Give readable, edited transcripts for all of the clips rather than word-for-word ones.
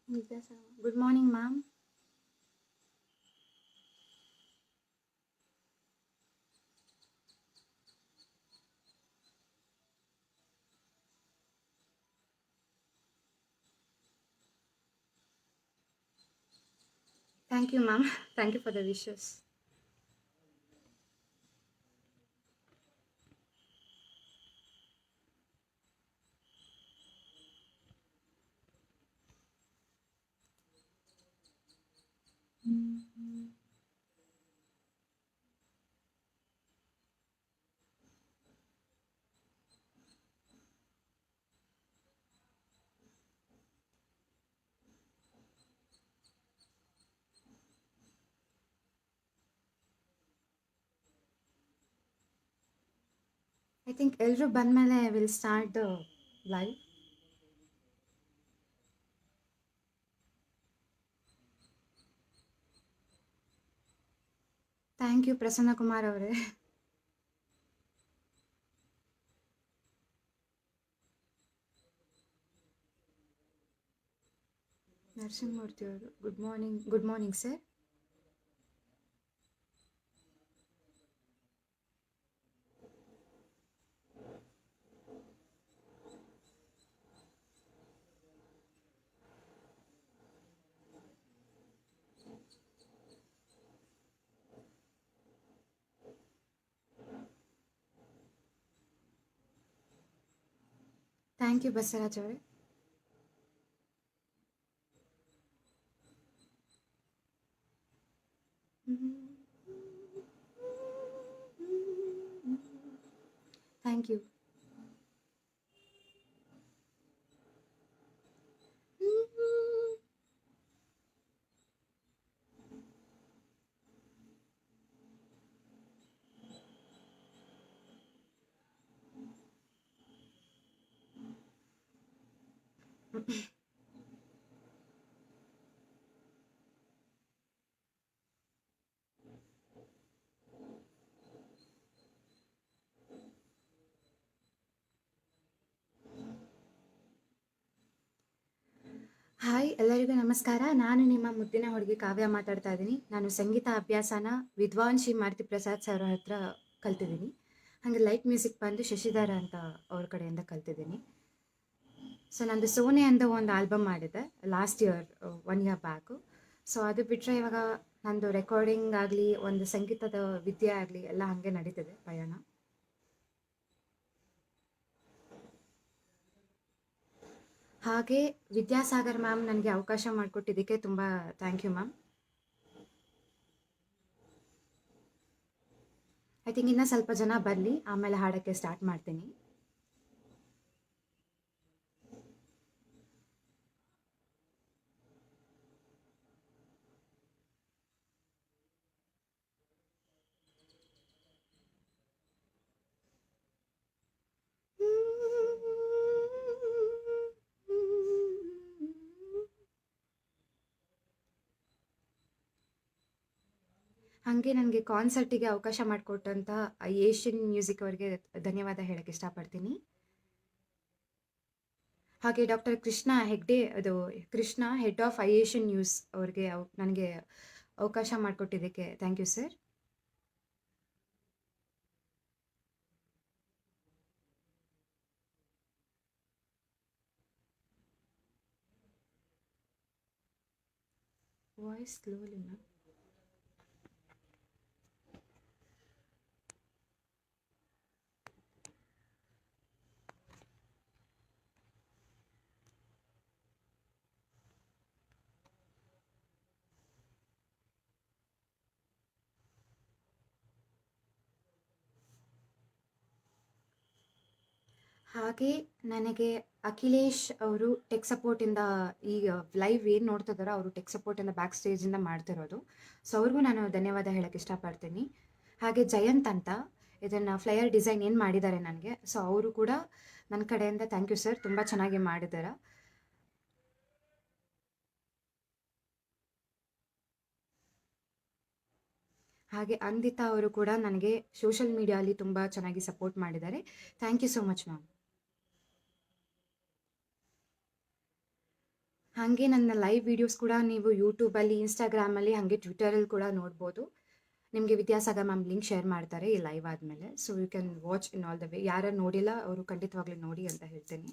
Good morning, ma'am. Thank you, ma'am. Thank you for the wishes. I think ಎಲ್ಲರೂ ಬಂದಮೇಲೆ will start the live. Thank you Prasanna Kumar ಅವರೇ. ನರಸಿಂಹಮೂರ್ತಿ ಅವರು good morning sir. Thank you Basavaraj ಅವರೇ. Thank you. Hi, ಎಲ್ಲರಿಗೂ ನಮಸ್ಕಾರ. ನಾನು ನಿಮ್ಮ ಮುದ್ದಿನ ಹುಡುಗಿ ಕಾವ್ಯ ಮಾತಾಡ್ತಾ ಇದ್ದೀನಿ. ನಾನು ಸಂಗೀತ ಅಭ್ಯಾಸನ ವಿದ್ವಾನ್ ಶ್ರೀ ಮಾರುತಿ ಪ್ರಸಾದ್ ಸರ್ ಹತ್ರ ಕಲ್ತಿದ್ದೀನಿ. ಹಾಗೆ ಲೈಟ್ ಮ್ಯೂಸಿಕ್ ಬಂದು ಶಶಿಧರ ಅಂತ ಅವ್ರ ಕಡೆಯಿಂದ ಕಲ್ತಿದ್ದೀನಿ. ಸೊ ನಂದು ಸೋನೆ ಅಂತ ಒಂದು ಆಲ್ಬಮ್ ಮಾಡಿದೆ last year, 1 year back. So ಅದು ಬಿಟ್ಟರೆ ಇವಾಗ ನಂದು ರೆಕಾರ್ಡಿಂಗ್ ಆಗಲಿ, ಒಂದು ಸಂಗೀತದ ವಿದ್ಯೆ ಆಗಲಿ ಎಲ್ಲ ಹಾಗೆ ನಡೀತಿದೆ ಪಯಣ. ಹಾಗೆ ವಿದ್ಯಾಸಾಗರ್ ಮ್ಯಾಮ್ ನನಗೆ ಅವಕಾಶ ಮಾಡಿಕೊಟ್ಟಿದ್ದಕ್ಕೆ ತುಂಬ thank you ma'am. I think ಇನ್ನೂ ಸ್ವಲ್ಪ ಜನ ಬರಲಿ, ಆಮೇಲೆ ಹಾಡೋಕ್ಕೆ ಸ್ಟಾರ್ಟ್ ಮಾಡ್ತೀನಿ. ಹಾಗೆ ನನಗೆ ಕಾನ್ಸರ್ಟಿಗೆ ಅವಕಾಶ ಮಾಡಿಕೊಟ್ಟಂಥ ಏಷ್ಯನ್ ಮ್ಯೂಸಿಕ್ ಅವರಿಗೆ ಧನ್ಯವಾದ ಹೇಳಕ್ಕೆ ಇಷ್ಟಪಡ್ತೀನಿ. ಹಾಗೆ ಡಾಕ್ಟರ್ ಕೃಷ್ಣ ಹೆಗ್ಡೆ, ಅದು Krishna head of Asian news ಅವ್ರಿಗೆ ನನಗೆ ಅವಕಾಶ ಮಾಡಿಕೊಟ್ಟಿದ್ದಕ್ಕೆ thank you sir. Voice slowly ma'am. ಹಾಗೆ ನನಗೆ ಅಖಿಲೇಶ್ ಅವರು ಟೆಕ್ ಸಪೋರ್ಟಿಂದ ಈಗ ಲೈವ್ ಏನು ನೋಡ್ತಿದ್ದಾರೋ ಅವರು ಟೆಕ್ ಸಪೋರ್ಟಿಂದ ಬ್ಯಾಕ್ ಸ್ಟೇಜಿಂದ ಮಾಡ್ತಿರೋದು. ಸೊ ಅವ್ರಿಗೂ ನಾನು ಧನ್ಯವಾದ ಹೇಳಕ್ಕೆ ಇಷ್ಟಪಡ್ತೀನಿ. ಹಾಗೆ ಜಯಂತ್ ಅಂತ ಇದನ್ನು ಫ್ಲೈಯರ್ ಡಿಸೈನ್ ಏನು ಮಾಡಿದ್ದಾರೆ ನನಗೆ, ಸೊ ಅವರು ಕೂಡ ನನ್ನ ಕಡೆಯಿಂದ ಥ್ಯಾಂಕ್ ಯು ಸರ್, ತುಂಬ ಚೆನ್ನಾಗಿ ಮಾಡಿದ್ದಾರೆ. ಹಾಗೆ ಅಂದಿತಾ ಅವರು ಕೂಡ ನನಗೆ ಸೋಷಿಯಲ್ ಮೀಡಿಯಾಲಿ ತುಂಬ ಚೆನ್ನಾಗಿ ಸಪೋರ್ಟ್ ಮಾಡಿದ್ದಾರೆ. Thank you so much ma'am. ಹಾಗೆ ನನ್ನ ಲೈವ್ ವೀಡಿಯೋಸ್ ಕೂಡ ನೀವು ಯೂಟ್ಯೂಬಲ್ಲಿ, ಇನ್ಸ್ಟಾಗ್ರಾಮಲ್ಲಿ, ಹಾಗೆ ಟ್ವಿಟರಲ್ಲಿ ಕೂಡ ನೋಡ್ಬೋದು. ನಿಮಗೆ ವಿದ್ಯಾಸಾಗರ್ ಮ್ಯಾಮ್ ಲಿಂಕ್ ಶೇರ್ ಮಾಡ್ತಾರೆ ಈ ಲೈವ್ ಆದಮೇಲೆ. So you can watch in all the way. ಯಾರು ನೋಡಿಲ್ಲ ಅವರು ಖಂಡಿತವಾಗ್ಲೂ ನೋಡಿ ಅಂತ ಹೇಳ್ತೀನಿ.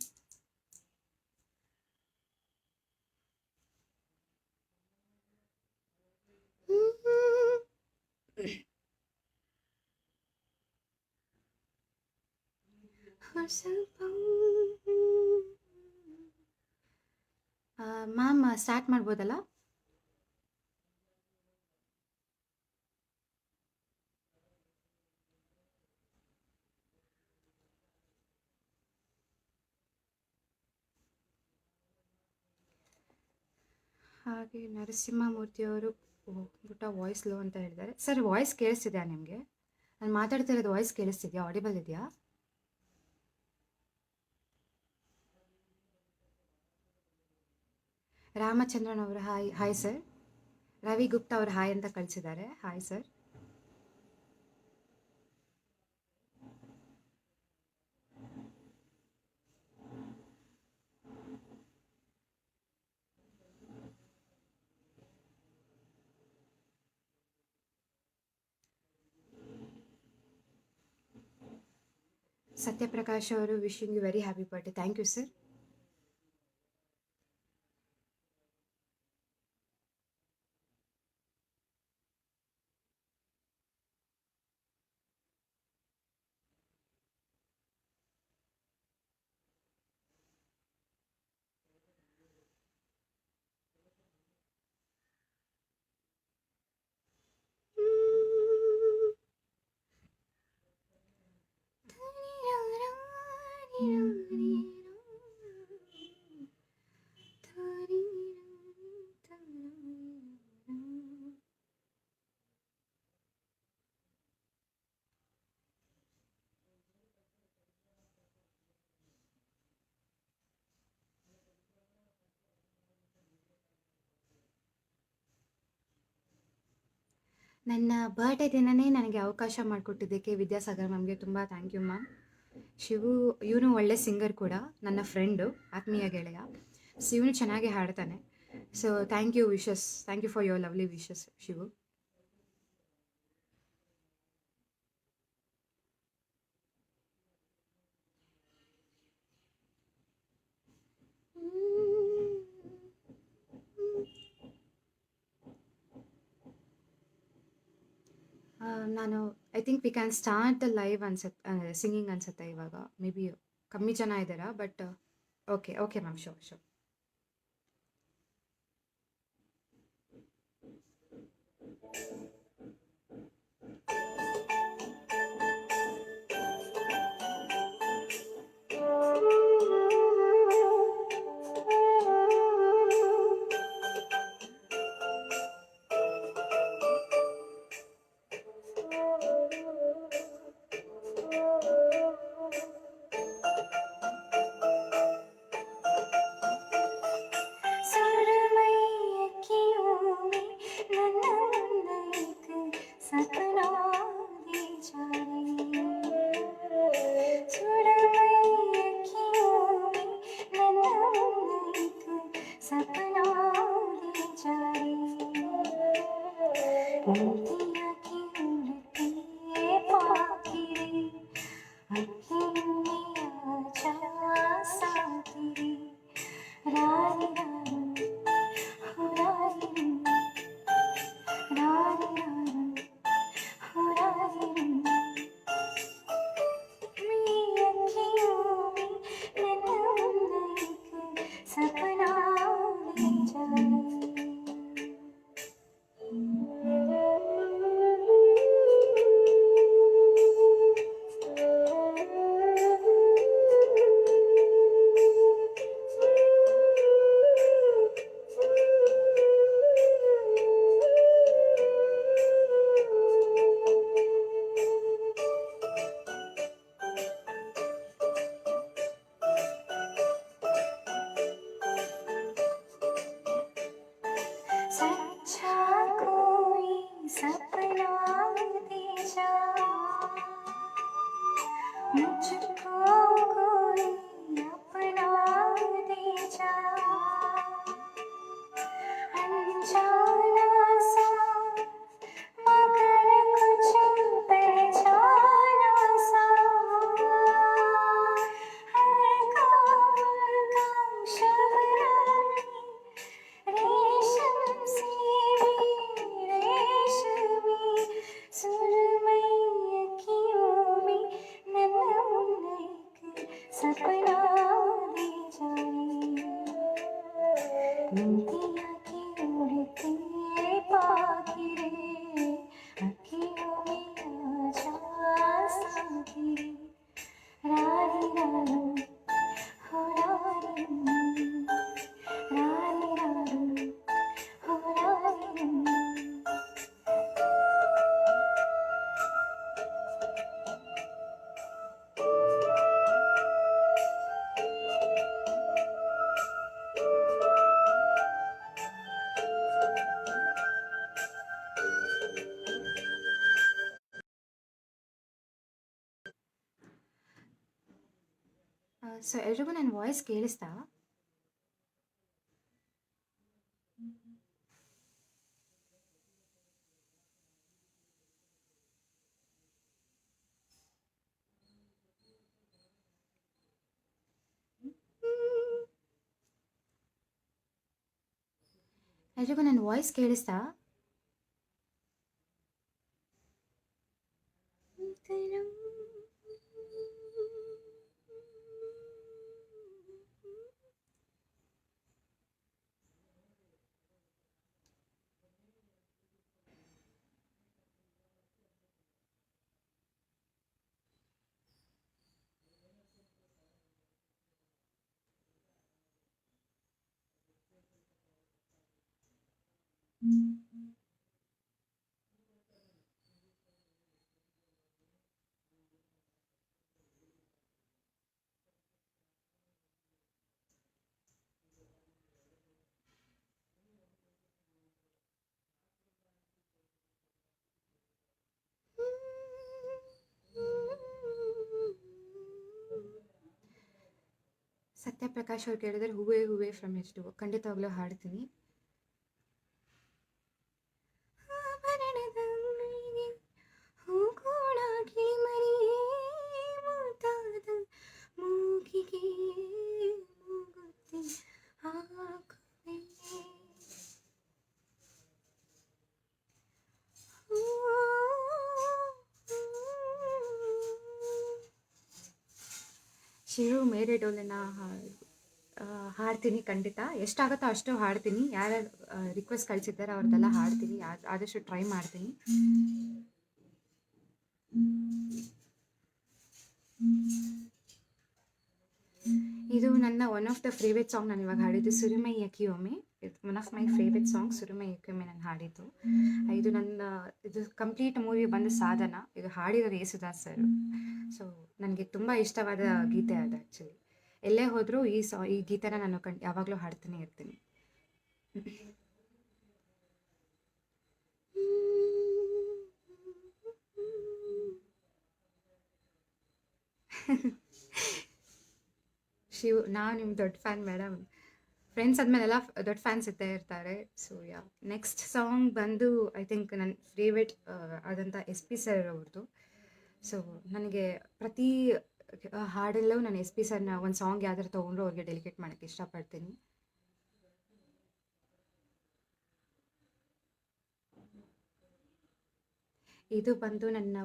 ಮ್ಯಾಮ್ ಸ್ಟಾರ್ಟ್ ಮಾಡ್ಬೋದಲ್ಲ? ಹಾಗೆ ನರಸಿಂಹಮೂರ್ತಿಯವರು ಪುಟ್ಟ ವಾಯ್ಸ್ ಲೋ ಅಂತ ಹೇಳಿದ್ದಾರೆ. ಸರ್ ವಾಯ್ಸ್ ಕೇಳಿಸ್ತಿದೆಯಾ ನಿಮಗೆ? ನಾನು ಮಾತಾಡ್ತಿರೋದು ವಾಯ್ಸ್ ಕೇಳಿಸ್ತಿದೆಯಾ? ಆಡಿಬಲ್ ಇದೆಯಾ? ರಾಮಚಂದ್ರನ್ ಅವರು hi. Hi sir. Ravi Gupta ಅವರು ಹಾಯ್ ಅಂತ ಕಳಿಸಿದ್ದಾರೆ. Hi sir. ಸತ್ಯಪ್ರಕಾಶ್ ಅವರು wishing you very happy birthday. Thank you sir. ನನ್ನ ಬರ್ಡೇ ದಿನನೇ ನನಗೆ ಅವಕಾಶ ಮಾಡಿಕೊಟ್ಟಿದ್ದಕ್ಕೆ ವಿದ್ಯಾಸಾಗರ್ ಮ್ಯಾಮ್ಗೆ ತುಂಬ ಥ್ಯಾಂಕ್ ಯು ಮ್ಯಾಮ್. ಶಿವು ಇವನು ಒಳ್ಳೆ ಸಿಂಗರ್ ಕೂಡ, ನನ್ನ ಫ್ರೆಂಡು, ಆತ್ಮೀಯ ಗೆಳೆಯ. ಸೊ ಇವನು ಚೆನ್ನಾಗಿ ಹಾಡ್ತಾನೆ. So thank you wishes. Thank you for your lovely wishes Shivu. ನಾನು I think we can start the live ಅನ್ಸುತ್ತೆ, ಸಿಂಗಿಂಗ್ ಅನ್ಸುತ್ತೆ ಇವಾಗ. ಮೇ ಬಿ ಕಮ್ಮಿ ಜನ ಇದ್ದಾರಾ, but okay okay ma'am, sure sure. So ಎಲ್ರಿಗೂ ನನ್ನ ವಾಯ್ಸ್ ಕೇಳಿಸ್ತಾ? ಎಲ್ರಿಗೂ ನನ್ನ ವಾಯ್ಸ್ ಕೇಳಿಸ್ತಾ? ಸತ್ಯಪ್ರಕಾಶ್ ಅವ್ರು ಕೇಳಿದ್ರೆ ಹೂವೇ ಹೂವೇ ಫ್ರಮ್ ಎಚ್ ಟು ಖಂಡಿತವಾಗ್ಲೂ ಹಾಡ್ತೀನಿ. ಶಿವು ಮೇರೆ ಡೋಲನ್ನ ಹಾಡ್ತೀನಿ ಖಂಡಿತ. ಎಷ್ಟಾಗುತ್ತೋ ಅಷ್ಟು ಹಾಡ್ತೀನಿ. ಯಾರ್ಯಾರು ರಿಕ್ವೆಸ್ಟ್ ಕಳಿಸಿದ್ದಾರೆ ಅವ್ರದ್ದೆಲ್ಲ ಹಾಡ್ತೀನಿ. ಆದಷ್ಟು ಟ್ರೈ ಮಾಡ್ತೀನಿ. ಇದು ನನ್ನ one of the favourite song. ನಾನು ಇವಾಗ ಹಾಡಿದ್ದು ಸುರಿಮೈ ಯಕಿಯೊಮ್ಮೆ. One of my favourite song ಸುರಿಮೈ ಯಕಿಯೊಮ್ಮೆ ನಾನು ಹಾಡಿದ್ದು. ಇದು ಕಂಪ್ಲೀಟ್ ಮೂವಿ ಬಂದು ಸಾಧನ. ಇದು ಹಾಡಿರೋರು ಯೇಸುದಾಸ್ ಸರ್. ಸೊ ನನಗೆ ತುಂಬ ಇಷ್ಟವಾದ ಗೀತೆ ಅದು. ಆ್ಯಕ್ಚುಲಿ ಎಲ್ಲೇ ಹೋದರೂ ಈ ಗೀತೆನ ನಾನು ಯಾವಾಗಲೂ ಹಾಡ್ತಾನೆ ಇರ್ತೀನಿ. ಶಿವ್, ನಾವು ನಿಮ್ಮ ದೊಡ್ಡ ಫ್ಯಾನ್ ಮೇಡಮ್. ಫ್ರೆಂಡ್ಸ್ ಆದಮೇಲೆಲ್ಲ ದೊಡ್ಡ ಫ್ಯಾನ್ಸ್ ಇದ್ದೇ ಇರ್ತಾರೆ. ಸೊ ನೆಕ್ಸ್ಟ್ ಸಾಂಗ್ ಬಂದು ಐ ಥಿಂಕ್ ನನ್ನ ಫೇವ್ರೆಟ್ ಆದಂಥ ಎಸ್ ಪಿ ಸರ್ ಅವ್ರದ್ದು. ಸೊ ನನಗೆ ಪ್ರತಿ ಹಾಡಲ್ಲೂ ನಾನು ಎಸ್ ಪಿ ಸರ್ನ ಒಂದು ಸಾಂಗ್ ಯಾವ್ದಾರು ತೊಗೊಂಡ್ರು ಅವ್ರಿಗೆ ಡೆಲಿಕೇಟ್ ಮಾಡೋಕ್ಕೆ ಇಷ್ಟಪಡ್ತೀನಿ. ಇದು ಬಂದು ನನ್ನ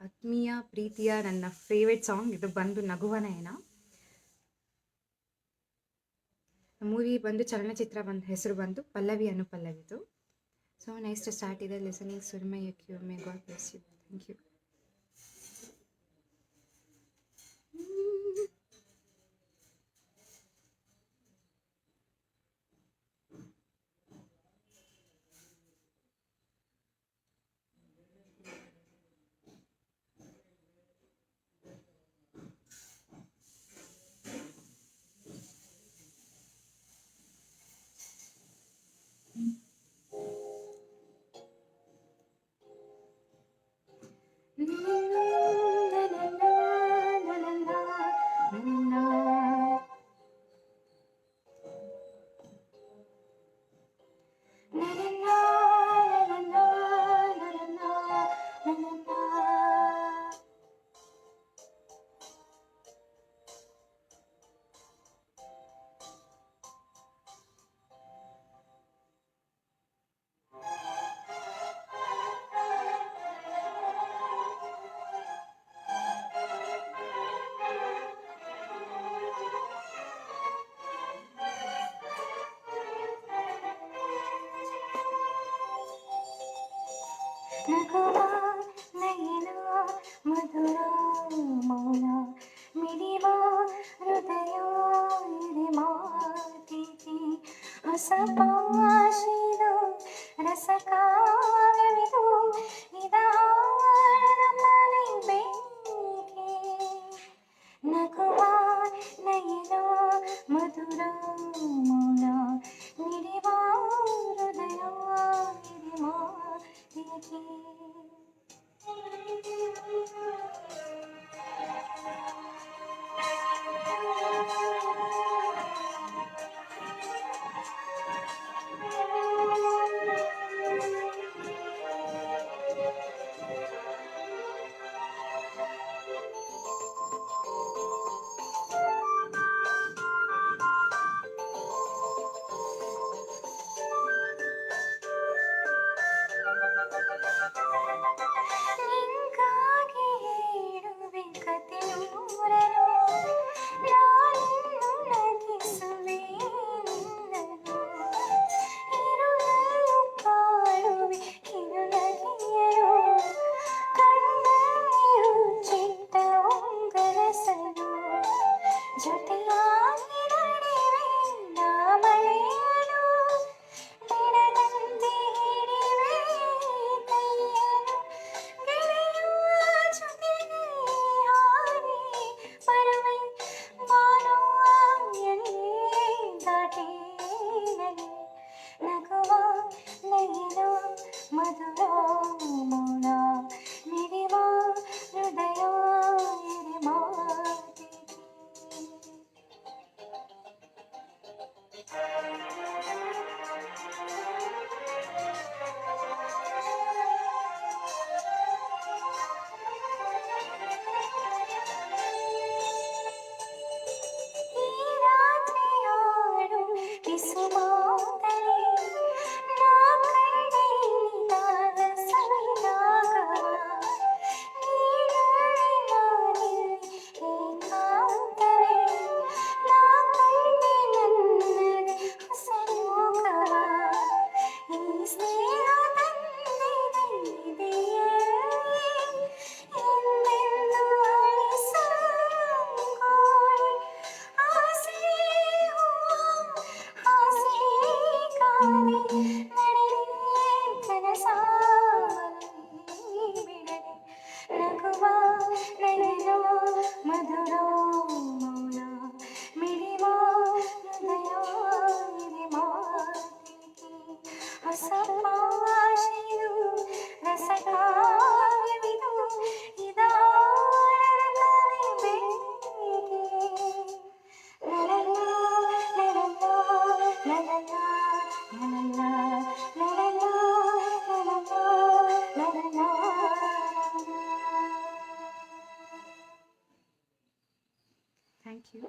ಆತ್ಮೀಯ ಪ್ರೀತಿಯ ನನ್ನ ಫೇವ್ರೆಟ್ ಸಾಂಗ್. ಇದು ಬಂದು ನಗುವನಯನ. ಮೂವಿ ಬಂದು ಚಲನಚಿತ್ರ ಹೆಸರು ಬಂದು ಪಲ್ಲವಿ ಅನುಪಲ್ಲವಿದು. ಸೊ ನೈಸ್ ಟು ಸ್ಟಾರ್ಟ್ ಇದೆ ಲಿಸನಿಂಗ್ ಸುರಿಮೈ ಯಕಿಯೊಮ್ಮೆ. God bless you. Thank you. ನಗುವ ನಯನ ಮಧುರ ಮೌನ ಮಿಡಿವ ಹೃದಯ ಇದೆ ಮಾತಿಗೆ ಹೊಸ ಪಾಶಿದು ರಸಕಾವ್ಯವಿದು ಇದಾಳದ ಮಲಿಬೇಕೆ ನಗುವ ನಯನ ಮಧುರ ಮೌನ ಮಿಡಿವ ಹೃದಯ ಇದೆ ಮಾತಿಗೆ. ಕನಸಾಗಲಿ ಬಿಡದೆ ನಗುವ ನಯನೋ ಮಧುರೋ ಮೌನ ಮಿಡಿವ ಹೃದಯ ಇದೆ ಮಾತಿಗೆ ಹೊಸ ಆಶೆಯು ರಸಕಾವ್ಯವಿದು ಇದಾರದ ಕವಿ ಬೇಗೆ ಲಲಲಾ ಲಲಲಾ ಲಲಲಾ ಲಲಲಾ ಲಲಲಾ ಲಲಲಾ ಲಲಲಾ. Thank you.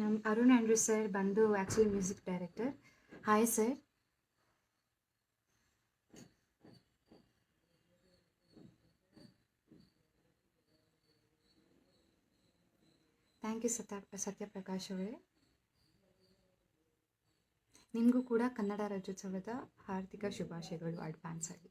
ನಮ್ಮ ಅರುಣ್ ಆಂಡ್ರೂ ಸರ್ ಬಂದು actually music director. Hi sir. Thank you Satyaprakash ಅವರೇ. ನಿಮಗೂ ಕೂಡ ಕನ್ನಡ ರಾಜ್ಯೋತ್ಸವದ ಹಾರ್ದಿಕ ಶುಭಾಶಯಗಳು ಅಡ್ವಾನ್ಸ್ ಆಗಿ.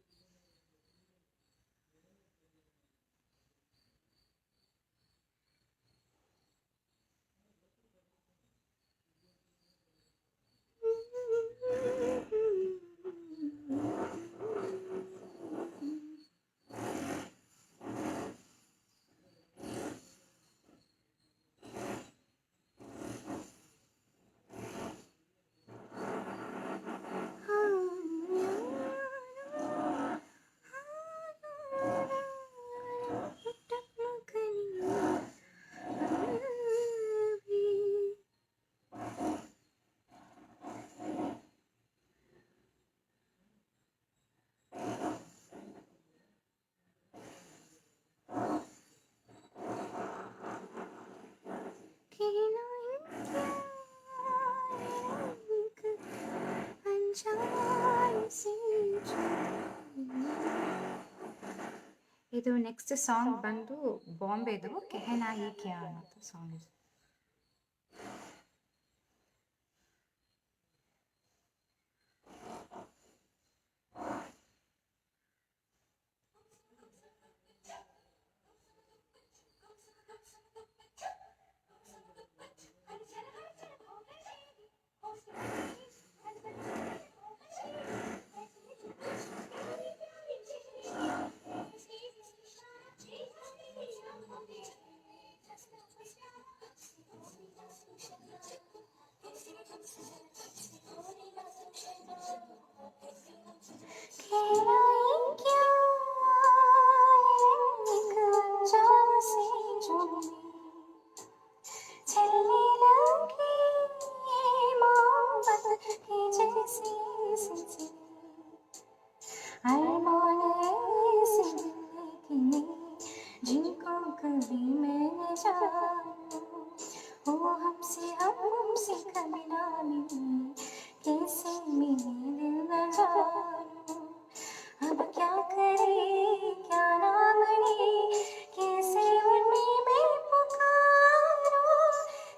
ಇದು ನೆಕ್ಸ್ಟ್ ಸಾಂಗ್ ಬಂದು ಬಾಂಬೆದು ಕೆಹನಾ ಹಿ ಕ್ಯಾ ಅನ್ನೋ ಸಾಂಗ್ ಇದು. जिनको कभी मैंने जाना वो हमसे कभी ना मिले कैसे मिले दिल न जानो अब क्या करे क्या ना बने कैसे उनमें मैं पुकारो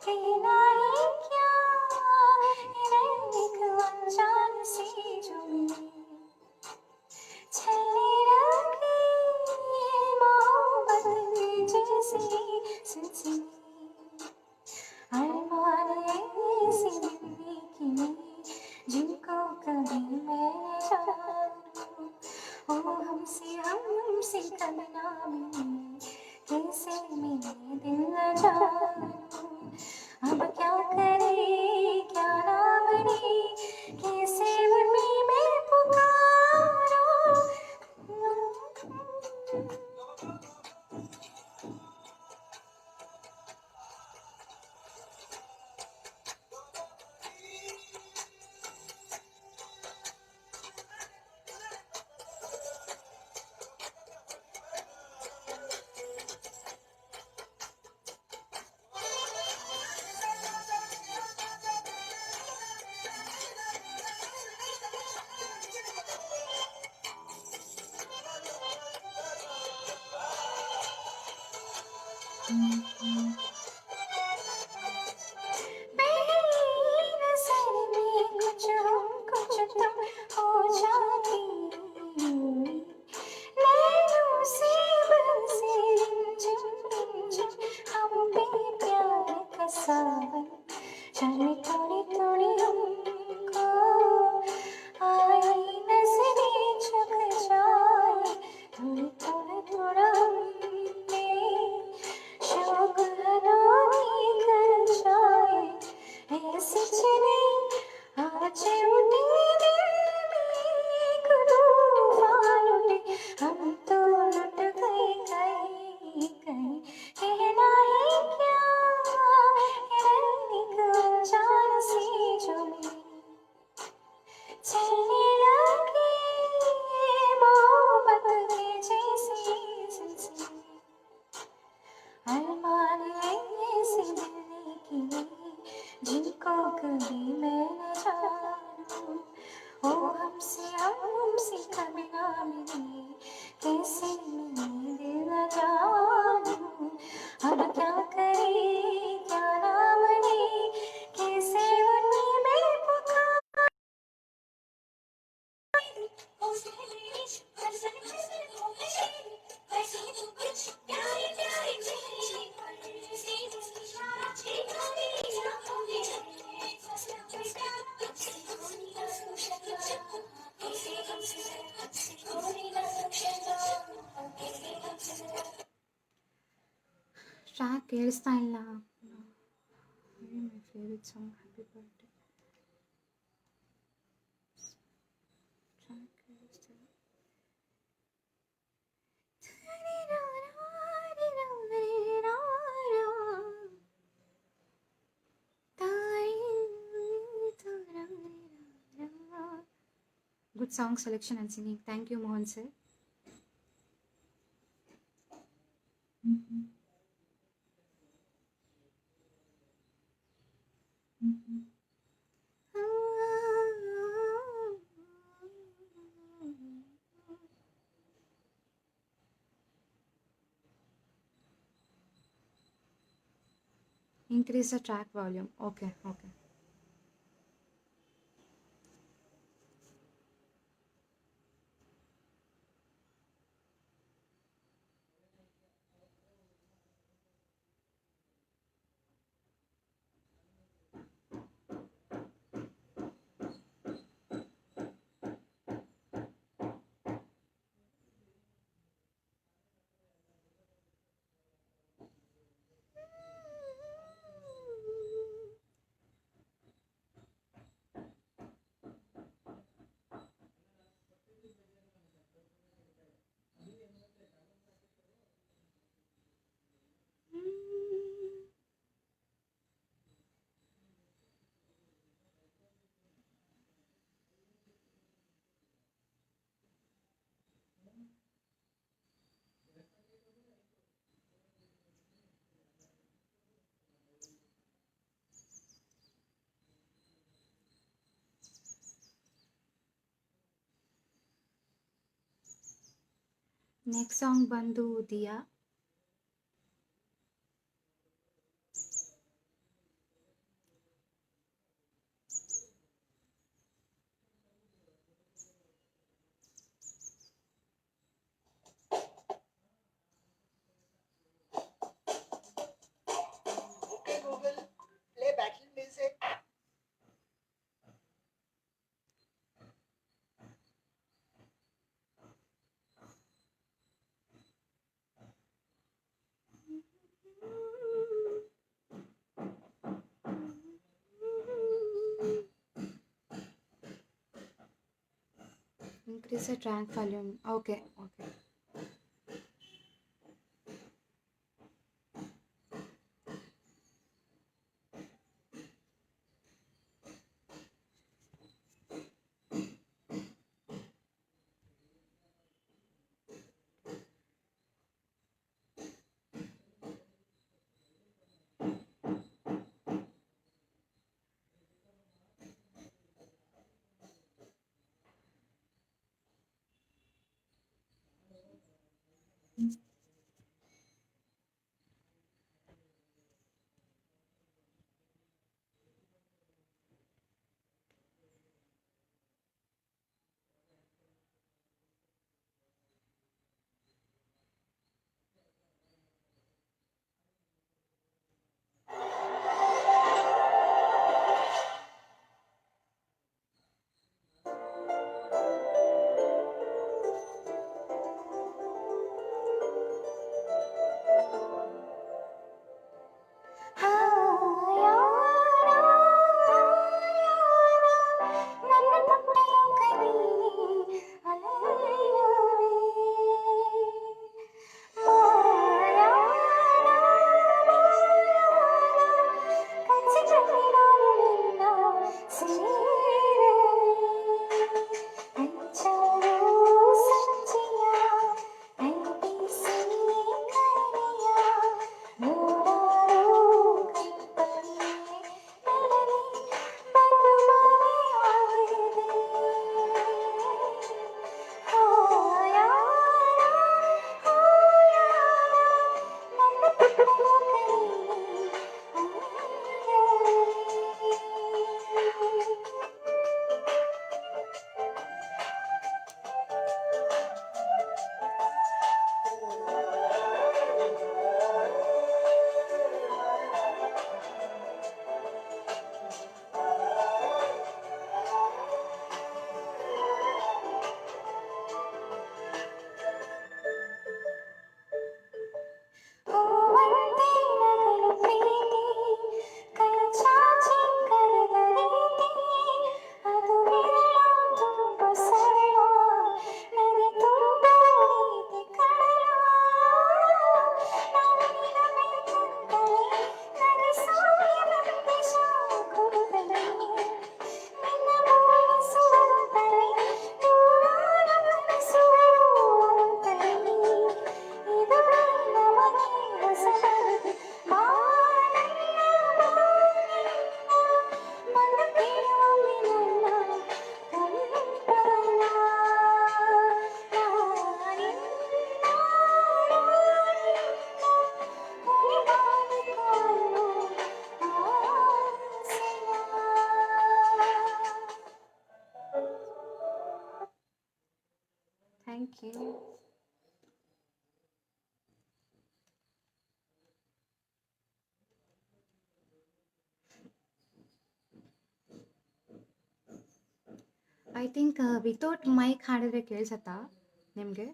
कहना ही क्या एक अनजान से जो मिले छले रखे मोहब्बत जैसी सिलसिले अरमान ऐसी जिंदगी में जिनको कभी मैंने जाना वो हमसे कभी ना मिले पहली नजर में कुछ हम कुछ तुम हो जाती नैनों से बरसे रिमझिम रिमझिम हम पे प्यार का सावन जाने थोड़ी थोड़ी हमको आई नजरें झुक जाए थोड़ी थोड़ा थोड़ा हमने शौक हराने कर जाए ऐसे चले आज उठे दिल में एक तूफान उठे हम तो लुट गए कहीं कहीं कहना है क्या एक अनजान सी जो मिली चलने लगे मोहब्बत के जैसे सिलसिले अरमान ऐसे दिल की जिनको कभी मैं न जानूं ओ हमसे कभी ना मिले कैसे मिले दिल न जानूं अब क्या करे क्या ना बने कैसे उन्हें मैं पुकारूं ಟ್ರ್ಯಾಕ್ ಕೇಳಿಸ್ತಾ ಇಲ್ಲ ಮೈ favourite song happy birthday track ಕೇಳಿಸ್ತಾ ಇಲ್ಲ Good song selection and singing. Thank you, Mohan sir. Increase the track volume. Okay, okay. Next song ಬಂದು Diya. Okay, Google, play battle music. Increase the track volume. Okay, okay. I think without mic ಹಾಡಿದ್ರೆ ಕೇಳಿಸತ್ತಾ ನಿಮಗೆ?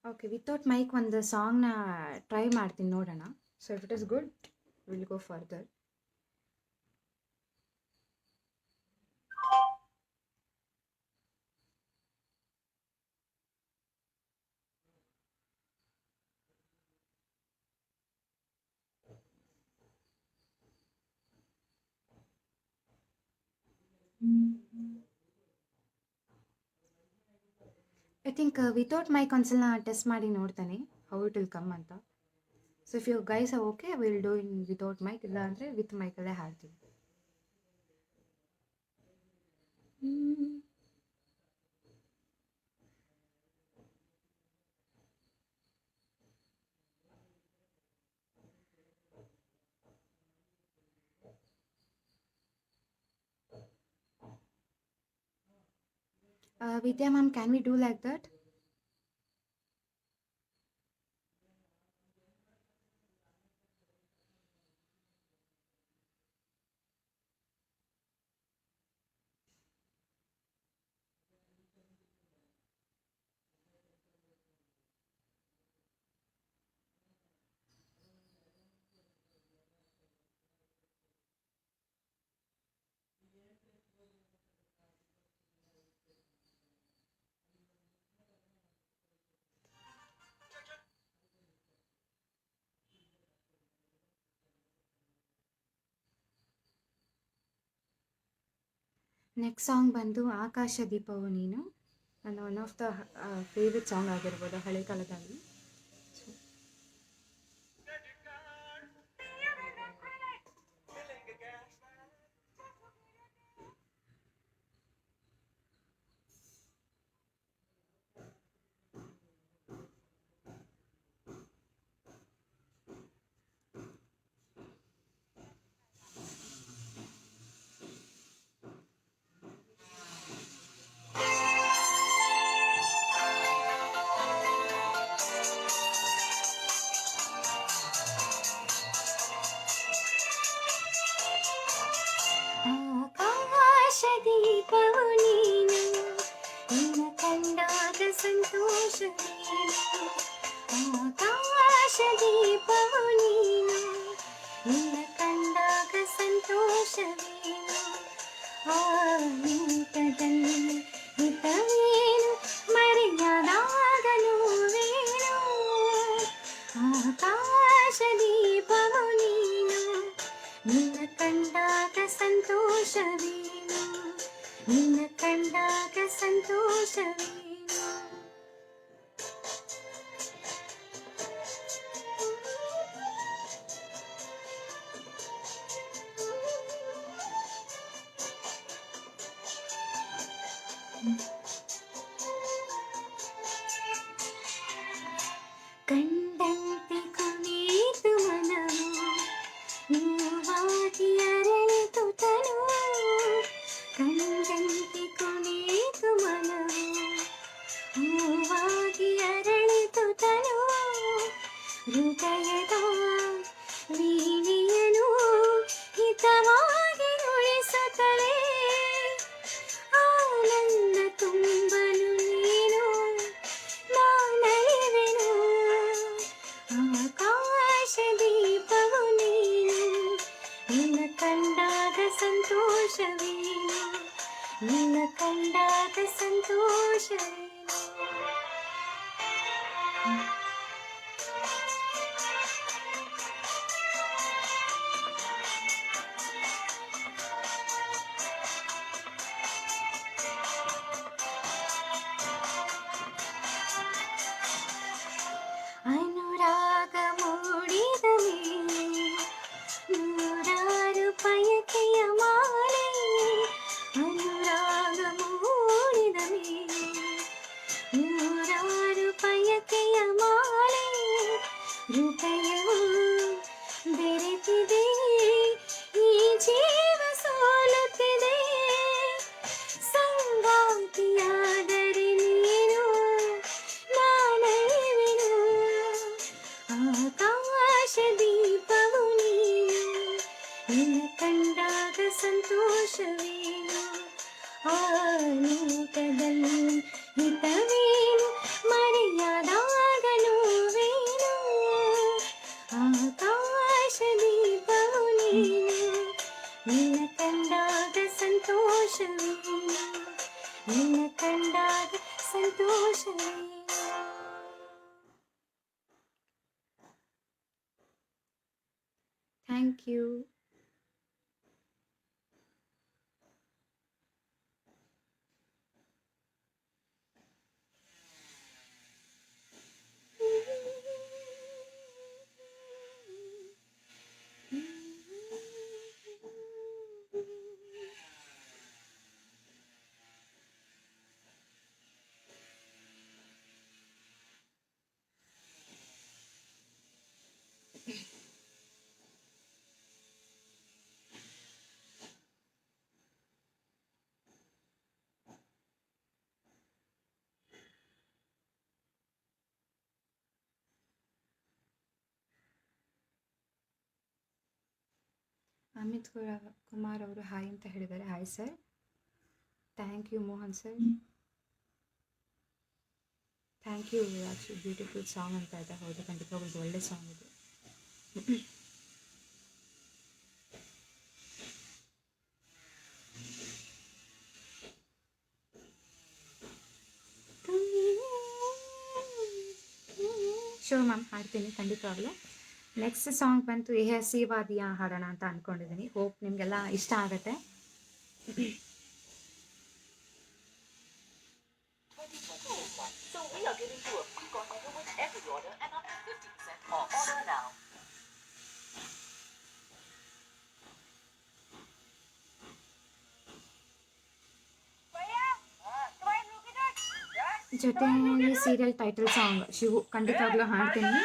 Okay, without mic ಒಂದು ಸಾಂಗ್ನ try ಮಾಡ್ತೀನಿ, ನೋಡೋಣ. So if it is good will go further. I think without mic ಒಂದ್ಸಲ test ಮಾಡಿ ನೋಡ್ತಾನೆ ಹೌ ಇಟ್ ವಿಲ್ ಕಮ್ ಅಂತ. So if you guys are okay will do in without mic, ಇಲ್ಲ ಅಂದರೆ ವಿತ್ ಮೈಕಲ್ಲೇ ಹಾಡ್ತೀವಿ. Vidya ma'am, can we do like that? Next song ಬಂದು ಆಕಾಶ ದೀಪವು ನೀನು, ನನ್ನ one of the favourite song ಆಗಿರ್ಬೋದು ಹಳೆ ಕಾಲದಲ್ಲಿ. ಆಕಾಶದೀಪವು ನೀನು, ನಿನ್ನ ಕಂಡಾಗ ಸಂತೋಷವೇನು. ಆಕಾಶದೀಪವು ನೀನು, ನಿನ್ನ ಕಂಡಾಗ ಸಂತೋಷವೇನು. ಆ ನಿಂತದಲ್ಲಿ ಹಿತವೇನು, ಮರೆಯದಾಗ ನೋವೇನು. ಆಕಾಶದೀಪವು ನೀನು, ನಿನ್ನ ಕಂಡಾಗ ಸಂತೋಷವೇನು, ನಿನ್ನ ಕಂಡಾಗ ಸಂತೋಷವೇನು. ಕಂಡಂತೆ ಕುಣಿತು ಮನವು, ನೋವಾಗಿ ಅರಳಿತು ತನುವು. ಕಂಡಂತೆ ಕುಣಿತು ಮನವು, ನೋವಾಗಿ ಅರಳಿತು ತನುವು. ಹೃದಯದ ವೀಣೆಯನು ಹಿತವಾಗಿ ನುಡಿಸುತ್ತಲೇ, ಆನಂದ ತುಂಬಲು ನೀನು ನಾನರಿವೆನು. ಆಕಾಶ ದೀಪವು ನೀನು, ನಿನ್ನ ಕಂಡ ಹೃದಯವು ಬೆರೆತಿದೆ ಈ ಜೀವ ಸೋಲುತ್ತಿದೆ ಸಂಗಾತಿಯಾದರೆ ನೀನು ನಾನೈವೆನು ಆಕಾಶ ದೀಪವು ನೀನು ನಿನ್ನ ಕಂಡಾಗ ಸಂತೋಷವೇನು ಆ ಲೋಕದಲ್ಲಿ ಹಿತವೇನು ಮರೆಯಾದಾಗ ನೋವೇನು ಆಕಾಶ ದೀಪವು ನೀನು ನಿನ್ನ ಕಂಡಾಗ ಸಂತೋಷವೇನು ನಿನ್ನ ಕಂಡಾಗ ಸಂತೋಷವೇನು. Thank you. ಅಮಿತ್ ಕುಮಾರ್ ಅವರು ಹಾಯ್ ಅಂತ ಹೇಳಿದ್ದಾರೆ. Hi sir. Thank you Mohan sir. Thank you Viraj. Beautiful song ಅಂತ ಇದೆ. ಹೌದು, ಖಂಡಿತವಾಗ್ಲೂ ಒಳ್ಳೆ ಸಾಂಗ್ ಇದು. ಶೋ ಮ್ಯಾಮ್, ಹಾಡ್ತೀನಿ ಖಂಡಿತವಾಗ್ಲೂ. ನೆಕ್ಸ್ಟ್ ಸಾಂಗ್ ಬಂತು ಎ ಹಸಿವಾದಿಯ ಹಾಡೋಣ ಅಂತ ಅಂದ್ಕೊಂಡಿದ್ದೀನಿ. ಹೋಪ್ ನಿಮಗೆಲ್ಲ ಇಷ್ಟ ಆಗುತ್ತೆ. ಜೊತೆಯಲ್ಲಿ ಸೀರಿಯಲ್ ಟೈಟಲ್ ಸಾಂಗ್ ಶಿವು ಖಂಡಿತವಾಗ್ಲೂ ಹಾಡ್ತೀನಿ.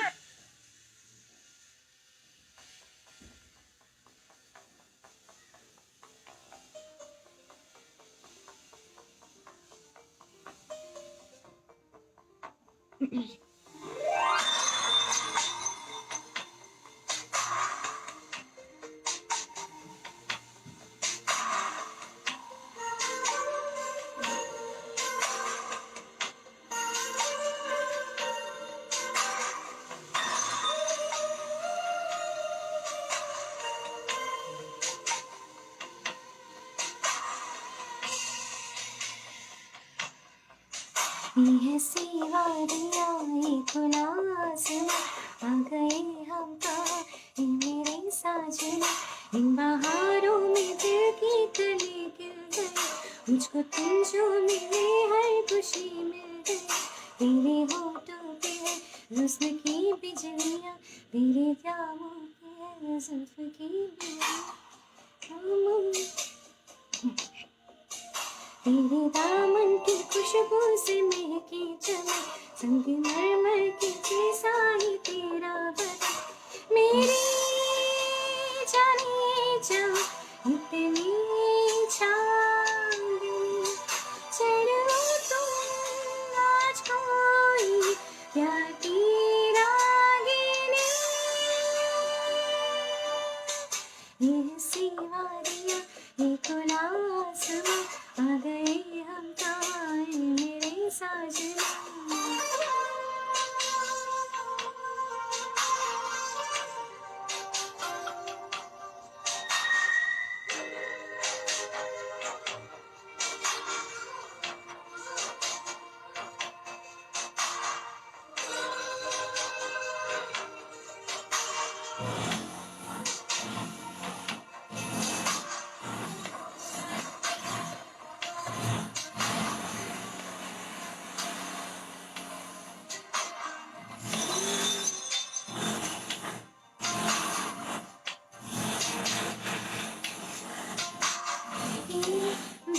ये सिवारियाँ ये खुलास में आ गए हम कहाँ ये मेरे साजना इन बहारों में दिल की कली गिर गई मुझको तुम जो मिले हर खुशी मिल गई तेरे होठों पे है हुस्न की बिजलियाँ तेरे जामों पे है जुल्फ की तेरे दामन की खुशबू से महकी चमन संगमरमर की जैसा ही तेरा बदन मेरी जाने जा इतनी चांदनी चढ़ो तुम आज कोई प्यार की रागिनी ये सिवारियाँ ये खुला आसमां आ गए हम कहाँ मेरे साजना.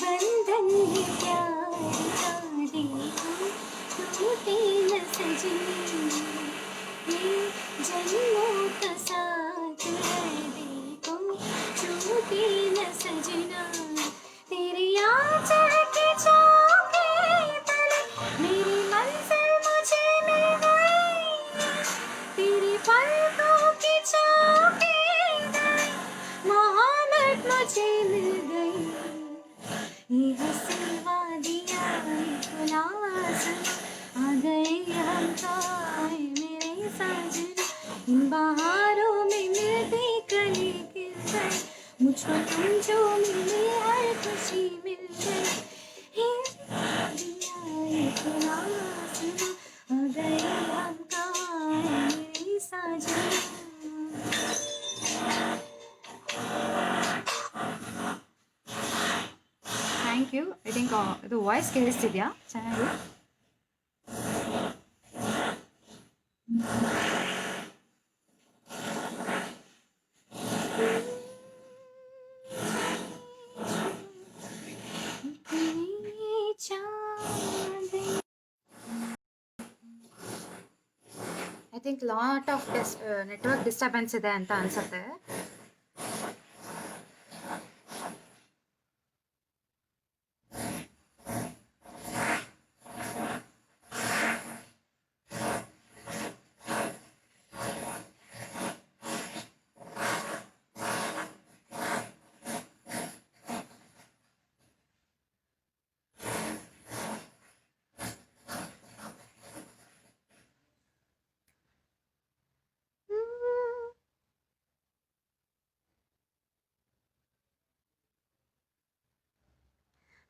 बंधन है प्यार का देखो टूटे न सजनी ये जन्मों का साथ है देखो छूटे न सजना तेरी आंचल के चौके तले मेरी मंजिल मुझे मिल गई तेरी पलकों की चौके तले मोहब्बत मुझे मिल गई ये हंसी वादियाँ खुला आसमां आ गए हम तो आए मेरे साजना इन बहारों में मिलती कली खिल गई मुझको तुम जो मिले हर खुशी मिल गई ये वादियाँ खुला आसमां आ गए हम तो आए मेरे साजना ಥ್ಯಾಂಕ್ ಯು ಐ ಥಿಂಕ್ ಇದು ವಾಯ್ಸ್ ಕೇಳಿಸ್ತಿದ್ಯಾ ಚೆನ್ನಾಗಿ I think lot of network disturbance ಇದೆ ಅಂತ ಅನ್ಸುತ್ತೆ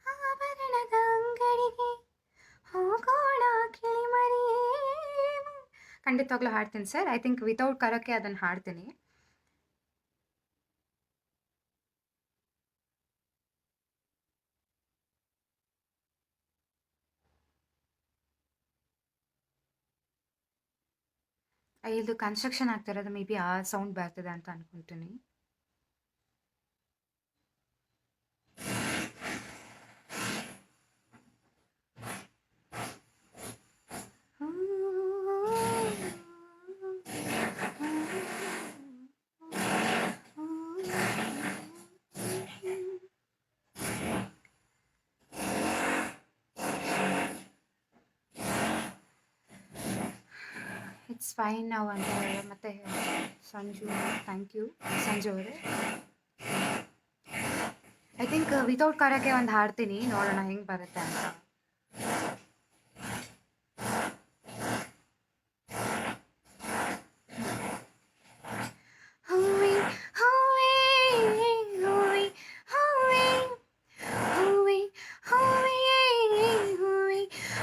ಆಭರಣದ ಅಂಗಡಿಗೆ ಹೋಗೋಣ ಕಿಳಿಮರಿಯೇ ಖಂಡಿತವಾಗ್ಲೂ ಹಾಡ್ತೀನಿ sir I think without karaoke ಅದನ್ನು ಹಾಡ್ತೀನಿ ಇದು ಕನ್ಸ್ಟ್ರಕ್ಷನ್ ಆಗ್ತಿರೋದು ಮೇ ಬಿ ಆ ಸೌಂಡ್ ಬರ್ತದೆ ಅಂತ ಅನ್ಕೊಂತೀನಿ ಇಟ್ಸ್ ಫೈನ್ ನಾವು ಅಂತ ಮತ್ತೆ ಸಂಜು ಥ್ಯಾಂಕ್ ಯು ಸಂಜು ಅವರೇ ಐ ಥಿಂಕ್ ವಿತೌಟ್ ಕರೋಕೆ ಒಂದು ಹಾಡ್ತೀನಿ ನೋಡೋಣ ಹೆಂಗೆ ಬರುತ್ತೆ ಅಂತ ಹೂವೆ ಹೂವೆ ಹೂವೆ ಹೂವೆ ಹೂವೆ ಹೂವೆ ಹೂವೆ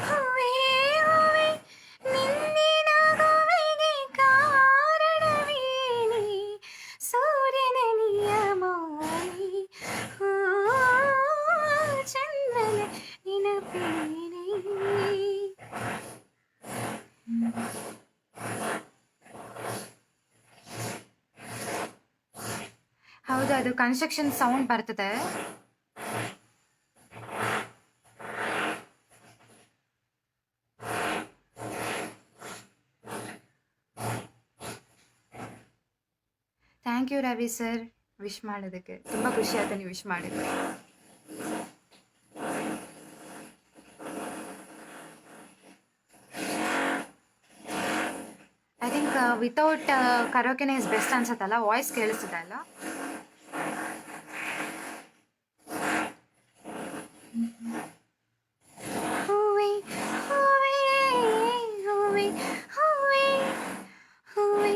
ಹೂವೆ ಹೂವೆ ನಿನ್ನಿನ ಗೋವಿಗೆ ಕಾರಣವೇನೆ ಸೂರ್ಯನ ನಿಯಮಾನಿ ಚಂದನ ನೆನಪೇನೆ ಹೌದು ಅದು ಕನ್ಸ್ಟ್ರಕ್ಷನ್ ಸೌಂಡ್ ಬರ್ತದೆ thank you Ravi sir wish ಮಾಡೋದಕ್ಕೆ ತುಂಬ ಖುಷಿ ಆಯ್ತು ನೀವು ವಿಶ್ ಮಾಡಿದ್ದು ಐ ಥಿಂಕ್ ವಿತೌಟ್ ಕರೋಕೆನೇ ಇಸ್ ಬೆಸ್ಟ್ ಅನ್ಸತ್ತಲ್ಲ ವಾಯ್ಸ್ ಕೇಳಿಸ್ತಿದೆ ಅಲ್ಲ ಹೂವೆ ಹೂವೆ ಹೂವೆ ಹೂವೆ ಹೂವೆ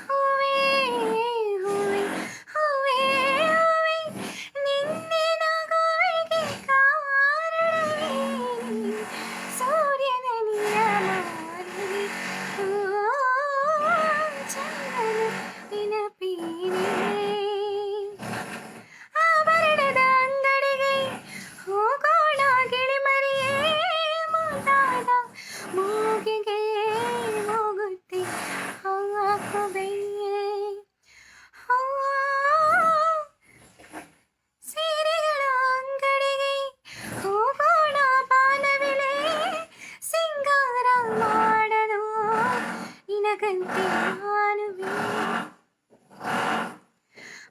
ಹೂವೆ ಹೂವೆ ಹೂವೆ ಹೂವೆ ನಿನ್ನಿನ ಗೋವಿಗೆ ಕಾರಣವೇನೆ ಸೂರ್ಯನ ನಿಯಮಾನಿ ಚಂದನ ನೆನಪೇನೆ ಆಭರಣದ ಅಂಗಡಿಗೆ ಹೋಗೋಣ ಗಿಳಿಮರಿಯೇ ಮುದ್ದಾದ ಮೂಗಿಗೆ ಹೋಗುತ್ತೆ ಹಾಕುವೆಯೇ ಸೀರೆಗಳ ಅಂಗಡಿಗೆ ಹೋಗೋಣ ಬಾನವಿಲೆ ಸಿಂಗಾರ ಮಾಡಲು ನಿನ ಬೆಳಗಂತೆ ನಾನುವೆ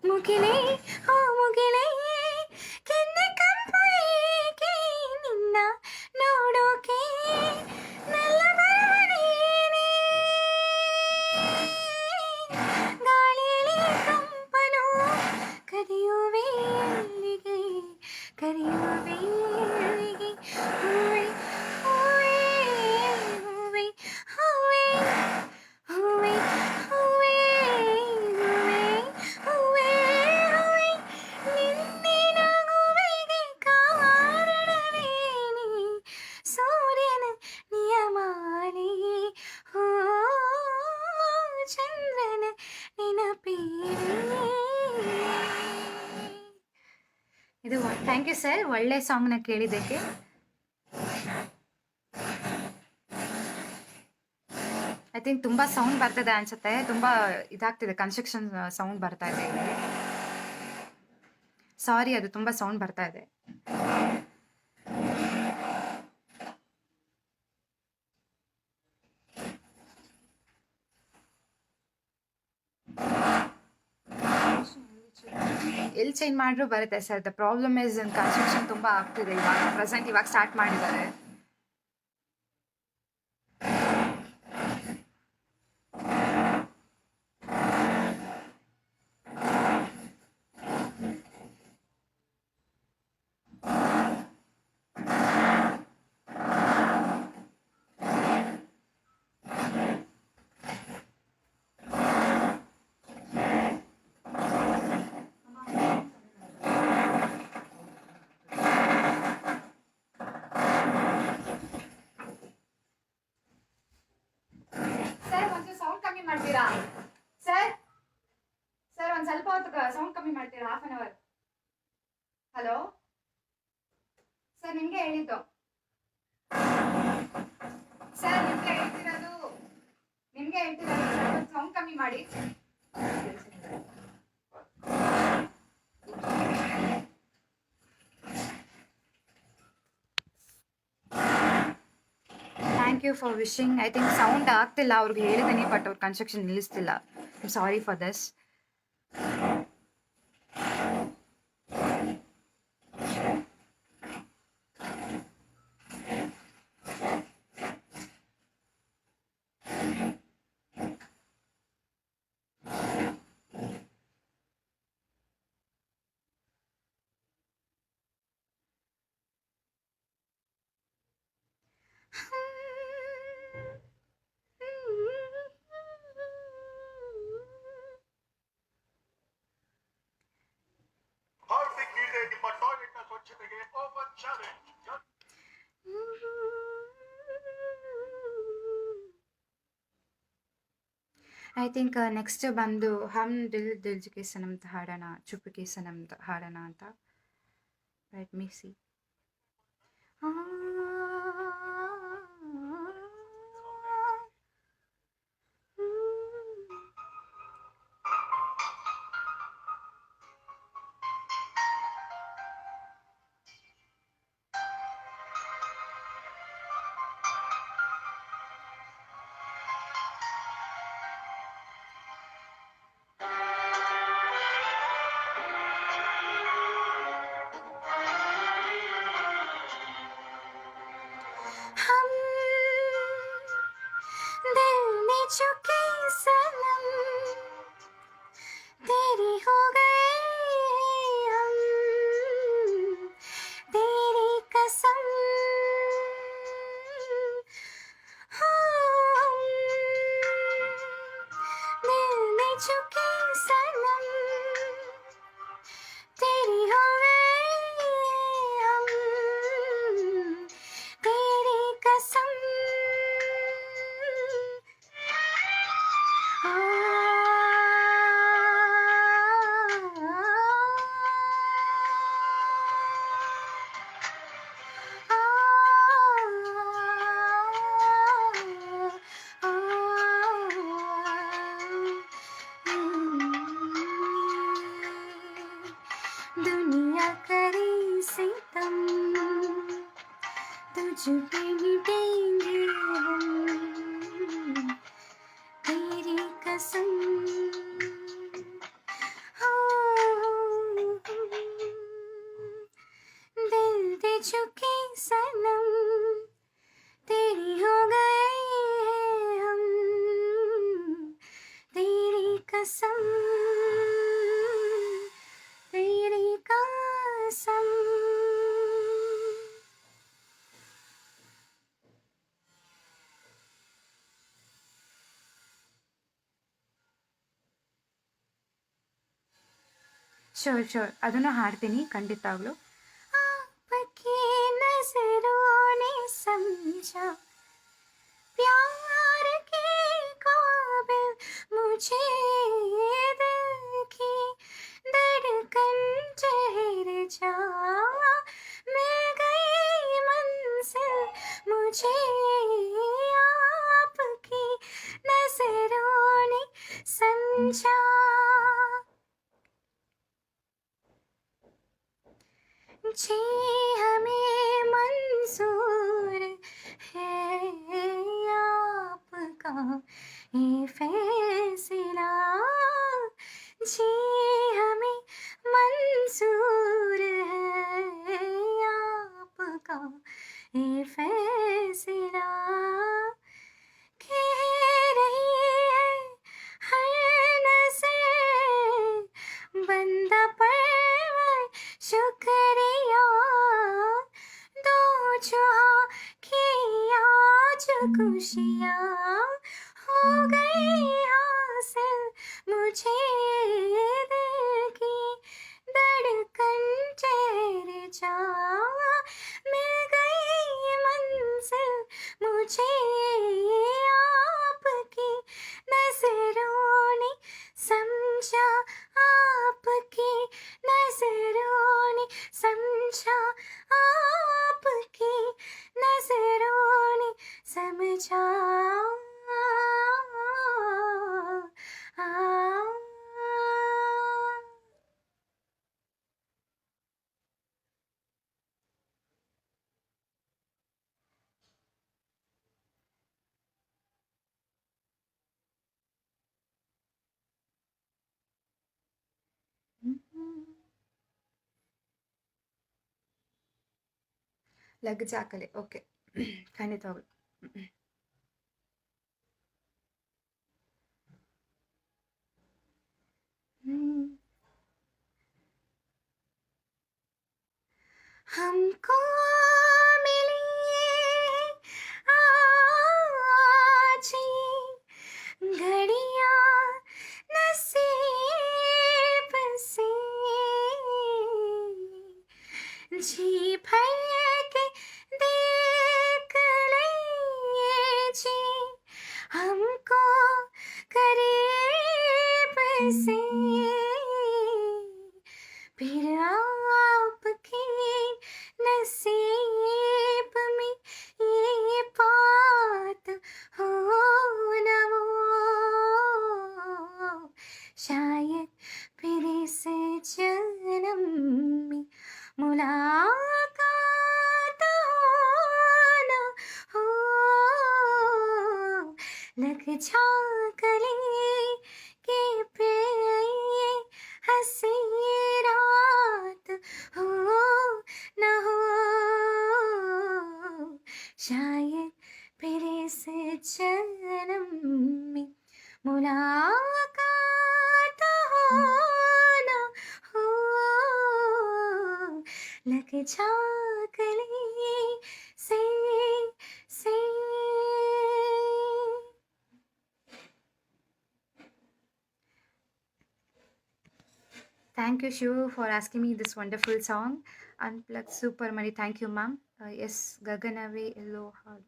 ಮುಗಿಲೇ ಓ ಮುಗಿಲೇ ಕೆನ್ನೆ ಕಂಪು ಏಕೆ ನಿನ್ನ ನೋಡೋಕೆ ನಲ್ಲ ಬರವಣೇನೆ ಗಾಳಿಯಲ್ಲಿ ಕಂಪನು ಕರೆಯುವೆ ಎಲ್ಲಿಗೆ ಕರೆಯುವೆ ಎಲ್ಲಿಗೆ ಹೂವೆ ಹೂವೆ ಹೂವೆ ಹೂವೆ ಹೂವೆ ಹೂವೆ ಹೂವೆ ಹೂವೆ ಹೂವೆ ನಿನ್ನೆ ನಗುವಿಗೆ ಕಾರಣವೇನೆ ಸೂರ್ಯನ ನಿಯಮಾಲೆಯೇ ಹೋ ಚಂದ್ರನ ನೆನಪೇನೆ ಇದು ಥ್ಯಾಂಕ್ ಯು ಸರ್ ಒಳ್ಳೆ ಸಾಂಗ್ನ ಕೇಳಿದ್ದಕ್ಕೆ ಐ ಥಿಂಕ್ ತುಂಬ ಸೌಂಡ್ ಬರ್ತಿದೆ ಅನ್ಸುತ್ತೆ ತುಂಬ ಇದಾಗ್ತಿದೆ ಕನ್ಸ್ಟ್ರಕ್ಷನ್ ಸೌಂಡ್ ಬರ್ತಾ ಇದೆ ಇಲ್ಲಿ ಸಾರಿ ಅದು ತುಂಬ ಸೌಂಡ್ ಬರ್ತಾ ಇದೆ ಎಲ್ಲಿ ಚೇಂಜ್ ಮಾಡಿದ್ರು ಬರುತ್ತೆ sir the problem is construction ತುಂಬ ಆಗ್ತಿದೆ ಇವಾಗ ಪ್ರೆಸೆಂಟ್ ಇವಾಗ ಸ್ಟಾರ್ಟ್ ಮಾಡಿದ್ದಾರೆ ಸರ್ ಒಂಚೂರು ಸೌಂಡ್ ಕಮ್ಮಿ ಮಾಡ್ತೀರಾ ಸರ್ ಸರ್ ಒಂದು ಸ್ವಲ್ಪ ಹೊತ್ತು ಸೌಂಡ್ ಕಮ್ಮಿ ಮಾಡ್ತೀರಾ half an hour hello sir ನಿಮಗೆ ಹೇಳಿದ್ದು ಸರ್ ನಿಮಗೆ ಹೇಳ್ತಿರೋದು ಸೌಂಡ್ ಕಮ್ಮಿ ಮಾಡಿ thank you for wishing I think sound ಆಗ್ತಿಲ್ಲ ಅವ್ರಿಗೆ ಹೇಳಿದ್ದೀನಿ ಬಟ್ ಅವ್ರು ಕನ್ಸ್ಟ್ರಕ್ಷನ್ ನಿಲ್ಲಿಸ್ತಿಲ್ಲ ಸಾರಿ ಫಾರ್ ದಿಸ್ ಹಾರ್ದಿಕ್ ನೀಡಿದೆ ನಿಮ್ಮ ಟಾಯ್ಲೆಟ್ನ ಸ್ವಚ್ಛತೆಗೆ open challenge I think next ಬಂದು ಹಮ್ ದಿಲ್ ದಿಲ್ಜುಗೆ ಸನಮ್ದು ಹಾಡೋಣ ಚುಪ್ಪಿಗೆ ಸನಮ್ದು ಹಾಡೋಣ ಅಂತ ಲೆಟ್ ಮೀ ಸಿ चुके सनम तेरी हो गए हम तेरी कसम हम दिल में चुके सनम तेरी हो गए हम तेरी कसम दुनिया करे सितम तुझ पे मिटेंगे हम कसम तेरी कसम ಶೋರ್ ಶೋರ್ ಅದನ್ನು ಹಾಡ್ತೀನಿ ಖಂಡಿತವಾಗ್ಲೂ आपकी नजरों ने समझा प्यार के काबिल मुझे दिल की धड़कन ठहर जा मिल गई मंजिल मुझे आपकी नजरों ने समझा जी हमें मंजूर है आपका ये फैसला जी हमें मंजूर है आपका ये फैसला कह रही है हर नज़र बंदा पर शुक्रिया दो जहाँ की आज खुशियाँ हो गई हासिल मुझे दिल की धड़कन ठहर जा मिल गई मंजिल मुझे आपकी नजरों ने समझा आपकी नजरों ने समझा आपकी नजरों ने समझा ಲಗೇಜ್ ಹಾಕಲೆ ಓಕೆ ಖಂಡಿತವಾಗ್ಲು हमको मिली आज ये घड़ियाँ नसीब से जी भर के देख लीजिए हमको करीब से फिर आपकी नसीब में ये बात हो न हो शायद फिर इस जन्म में मुलाकात हो न हो लग जा गले के पे ये हंसी रात हो न हो शायद फिर इस जन्म में मुलाकात हो न हो लग जा गले से Thank you, Shiv, for asking me this wonderful song. Unplugged Super Money. Thank you, ma'am. Yes, Gaganave Yellow Heart.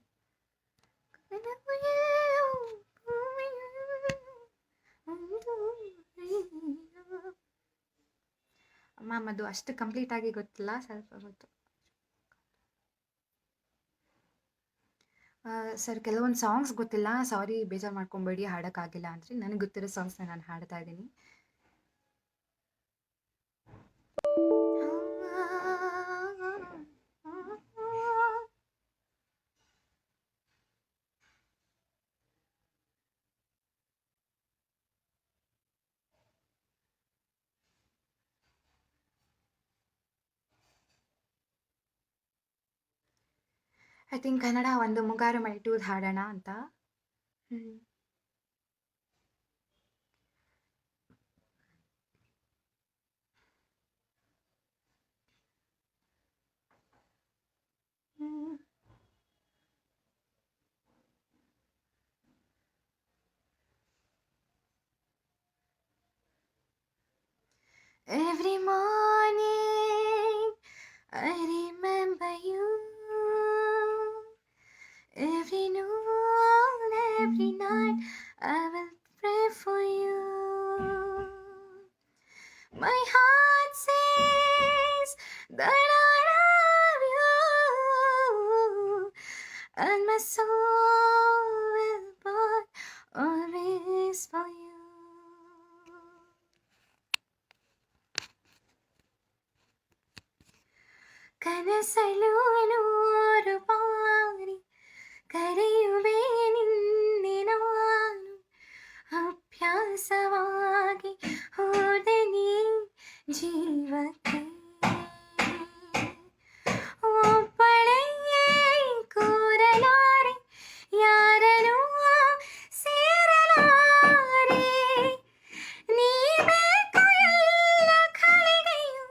Ma'am ಅದು ಅಷ್ಟು ಕಂಪ್ಲೀಟ್ ಆಗಿ ಗೊತ್ತಿಲ್ಲ ಸ್ವಲ್ಪ ಗೊತ್ತು ಸರ್ ಕೆಲವೊಂದು ಸಾಂಗ್ಸ್ ಗೊತ್ತಿಲ್ಲ ಸಾರಿ ಬೇಜಾರು ಮಾಡ್ಕೊಬೇಡಿ ಹಾಡೋಕ್ಕಾಗಿಲ್ಲ ಅಂದರೆ ನನಗೆ ಗೊತ್ತಿರೋ ಸಾಂಗ್ಸ್ನ ನಾನು ಹಾಡ್ತಾ ಇದ್ದೀನಿ ಐ ಥಿಂಕ್ ಕನ್ನಡ ಒಂದು ಮುಂಗಾರು ಮಳೆ ಟೂದ್ ಹಾಡೋಣ ಅಂತ Every morning I remember you. Every noon, every night I will pray for you. My heart says that I love you, and my soul will burn always for you. ಕನಸಲು ನೂರು ಬಾರಿ ಕರೆಯುವೆ ನಿನ್ನೆ ನಾನು, ಅಭ್ಯಾಸವಾಗಿ ಹೋದೆ ನೀ ಜೀವಕ್ಕೆ. ಒಬ್ಬಳೇ ಕೂರಲಾರೆ, ಯಾರನೂ ಸೇರಲಾರೆ, ನೀ ಬೇಕು ಎಲ್ಲ ಕಳಿಗೆಯು,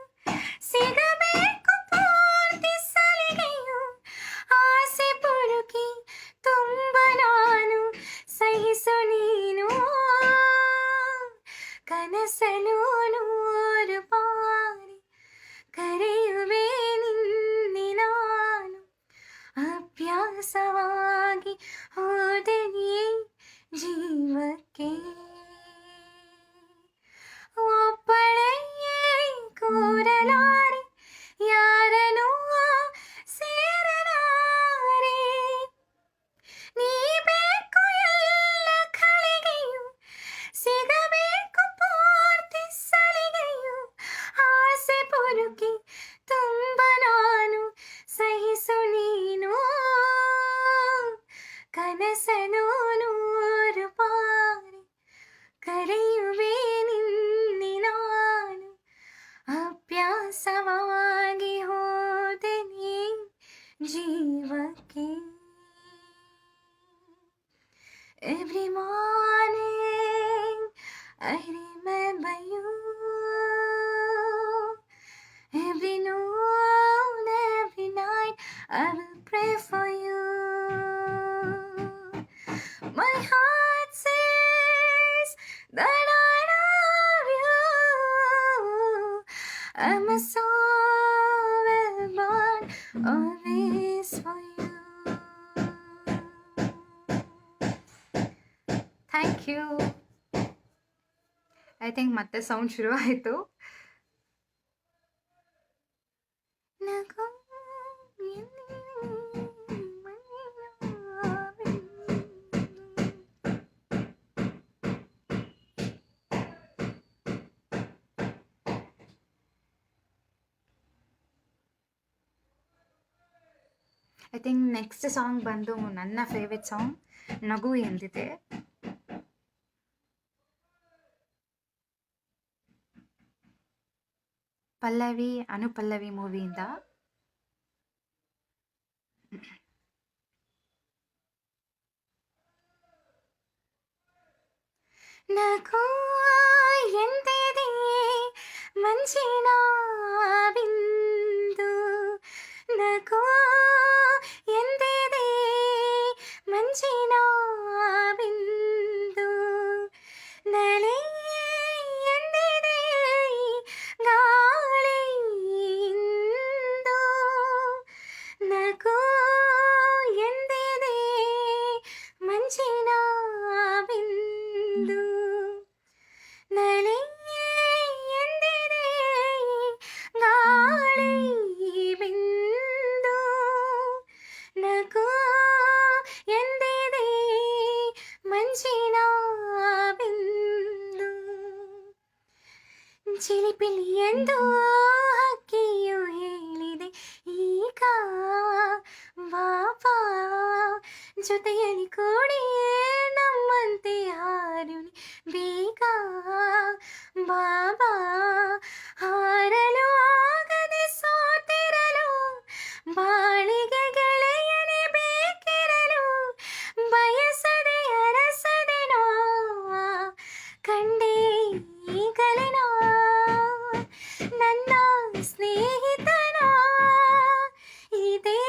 ಸಿಗಬೇಕು ಪೂರ್ತಿ ಸಲಿಗೆಯು, ಆಸೆ ಪುಡುಕಿ ತುಂಬ ನಾನು ಸಹಿಸು ನೀನು. ಕನಸಲು ನೂರು ಬಾರಿ ಕರೆಯುವೆ ನಿನ್ನೆ ನಾನು, ಅಭ್ಯಾಸವಾಗಿ ಹೋದೆ ನೀ ಜೀವಕ್ಕೆ. ಒಬ್ಬಳೇ ಕೂರಲಾರೆ, ಯಾರನೂ ಸೇರಲಾರೆ, ನೀ ಬೇಕು ಎಲ್ಲ ಕಳಿಗೆಯು, ಸಿಗಬೇಕು ಪೂರ್ತಿ ಸಲಿಗೆಯು, ಆಸೆ ಪುರುಕಿ ತುಂಬ ನಾನು ಸಹಿಸು ನೀನು. ಕನಸಲು ನೂರು ಬಾರಿ ಕರೆಯುವೆ ನಿನ್ನೆ ನಾನು, ಅಭ್ಯಾಸವಾಗಿ ಹೋದೆ ನೀ ಜೀವಕ್ಕೆ. Every morning I remember you. Every noon, every night I will pray for you. My heart says that I love you, and my soul will burn always for you. Thank you. I think ಮತ್ತೆ sound ಶುರು ಆಯಿತು. I think next song ಬಂದು ನನ್ನ favourite song ನಗು ಎಂದಿದೆ. ಪಲ್ಲವಿ ಅನುಪಲ್ಲವಿ ಮೂವಿಯಿಂದ. ನಗು ಎಂದಿದೆ ಮಂಜಿನ ಬಿಂದು, ನಗು ಎಂದಿದೆ ಮಂಜಿನ ಬಿಂದು, ನಳೆ ಎಂದಿದೆ ಗಾಳಿಯಿಂದ, ನಗು ಎಂದಿದೆ ಮಂಜಿನ ಬಿಂದು, ನಳೆ ಎಂದಿದೆ ಗಾಳಿ ಬಿಂದು, ನಗು ಎಂದಿದೆ ಮಂಜಿನ ಬಿಂದು. ಚಿಲಿಪಿಲಿ ಎಂದು ಹಕ್ಕಿಯು ಹೇಳಿದೆ ಈಗ ಬಾಬಾ, ಜೊತೆಯಲ್ಲಿ ಕೂಡಿ ನಮ್ಮಂತೆ ಹಾರುನಿ ಬೇಗ ಬಾಬಾ, ಹಾರಲು ಆಗದೆ ಸೋತಿರಲು ಬಾಳಿಗೆ ಗೆಳೆಯನೇ ಬೇಕಿರಲು, ಬಯಸದೆ ಅರಸದೆ ನಾ ಕಂಡೇ ಈಗಲೇ ನಾ ನನ್ನ ಸ್ನೇಹಿತನ, ಇದೇ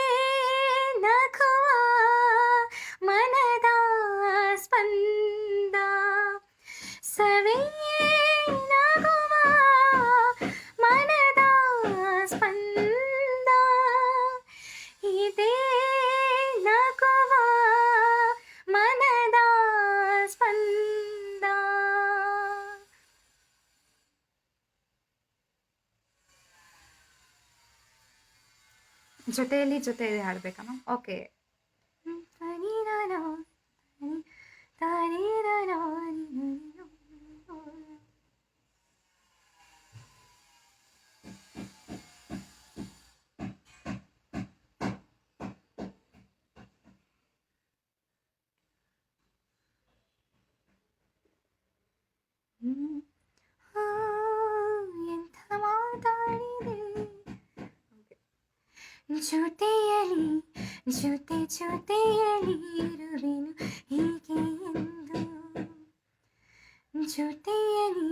ನಗುವ ಮನದ ಜೊತೆಯಲ್ಲಿ ಜೊತೆ ಇದೆ ಹಾಡಬೇಕಾ ಮ್ಯಾಮ್? ಓಕೆ. ಎಂಥ ಮಾತಾಡಿದೆ ಜೊತೆಯಲಿ ಜೊತೆಯಲಿ ಇರುವೆನು ಹೀಗೆ ಎಂದು ಜೊತೆಯಲಿ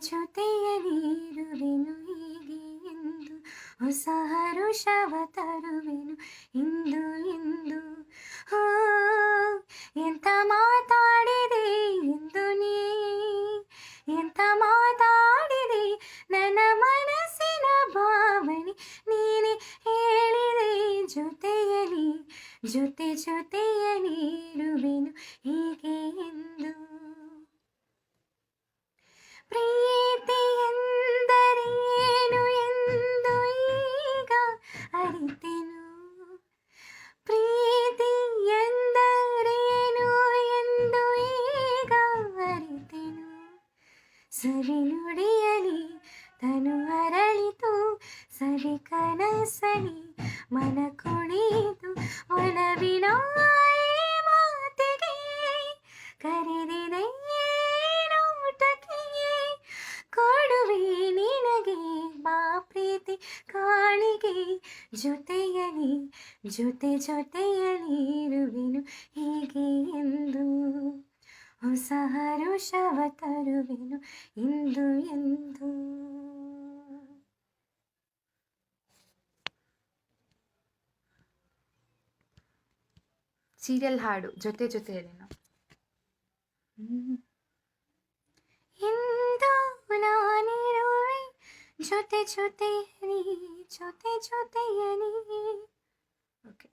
ಜೊತೆಯಲಿ ಇರುವೆನು ಹೀಗೆ ಎಂದು ಹೊಸ ಹರುಷವ ತರುವೆನು ಇಂದು ಎಂದು ಹೋ ಎಂಥ ಮಾತಾಡಿದೆ ಎಂದು ನೀ ಎಂಥ ಮಾತಾಡಿದೆ ನನ್ನ ಮನಸ್ಸಿನ ಭಾವನೆ ನೀನೆ ಹೇಳಿದೆ ಜೊತೆಯಲಿ ಜೊತೆಯಲಿ ಇರುವೆನು ಹೀಗೆ ಎಂದು ಪ್ರೀತಿ ಎಂದರೇನು ಎಂದು ಈಗ ಅರಿತೆನು ಪ್ರೀತಿ ಎಂದರೇನು ಎಂದು ಈಗ ಅರಿತೆನು ಸವಿ ನುಡಿಯಲಿ ತನು ಅರಳಿತು ಸವಿ ಕನಸಲಿ ಮನ ಕುಣಿತು ಒಲವಿನ ಮಾತಿಗೆ ಕರೆದಿದೆ ನೋಟಕ್ಕೆ ಕೊಡುವೆ ನಿನಗೆ ಬಾ ಪ್ರೀತಿ ಕಾಣಿಗೆ ಜೊತೆಯಲಿ ಜೊತೆಯಲಿ ಇರುವೆನು ಹೀಗೆ ಎಂದು ಹೊಸ ಹರುಷವ ತರುವೆನು ಇಂದು ಎಂದು. ಸೀರಿಯಲ್ ಹಾಡು ಜೊತೆಯಲ್ಲಿನ ಇಂದು ನಾನಿರುವೆ ಜೊತೆಯಲಿ ಓಕೆ.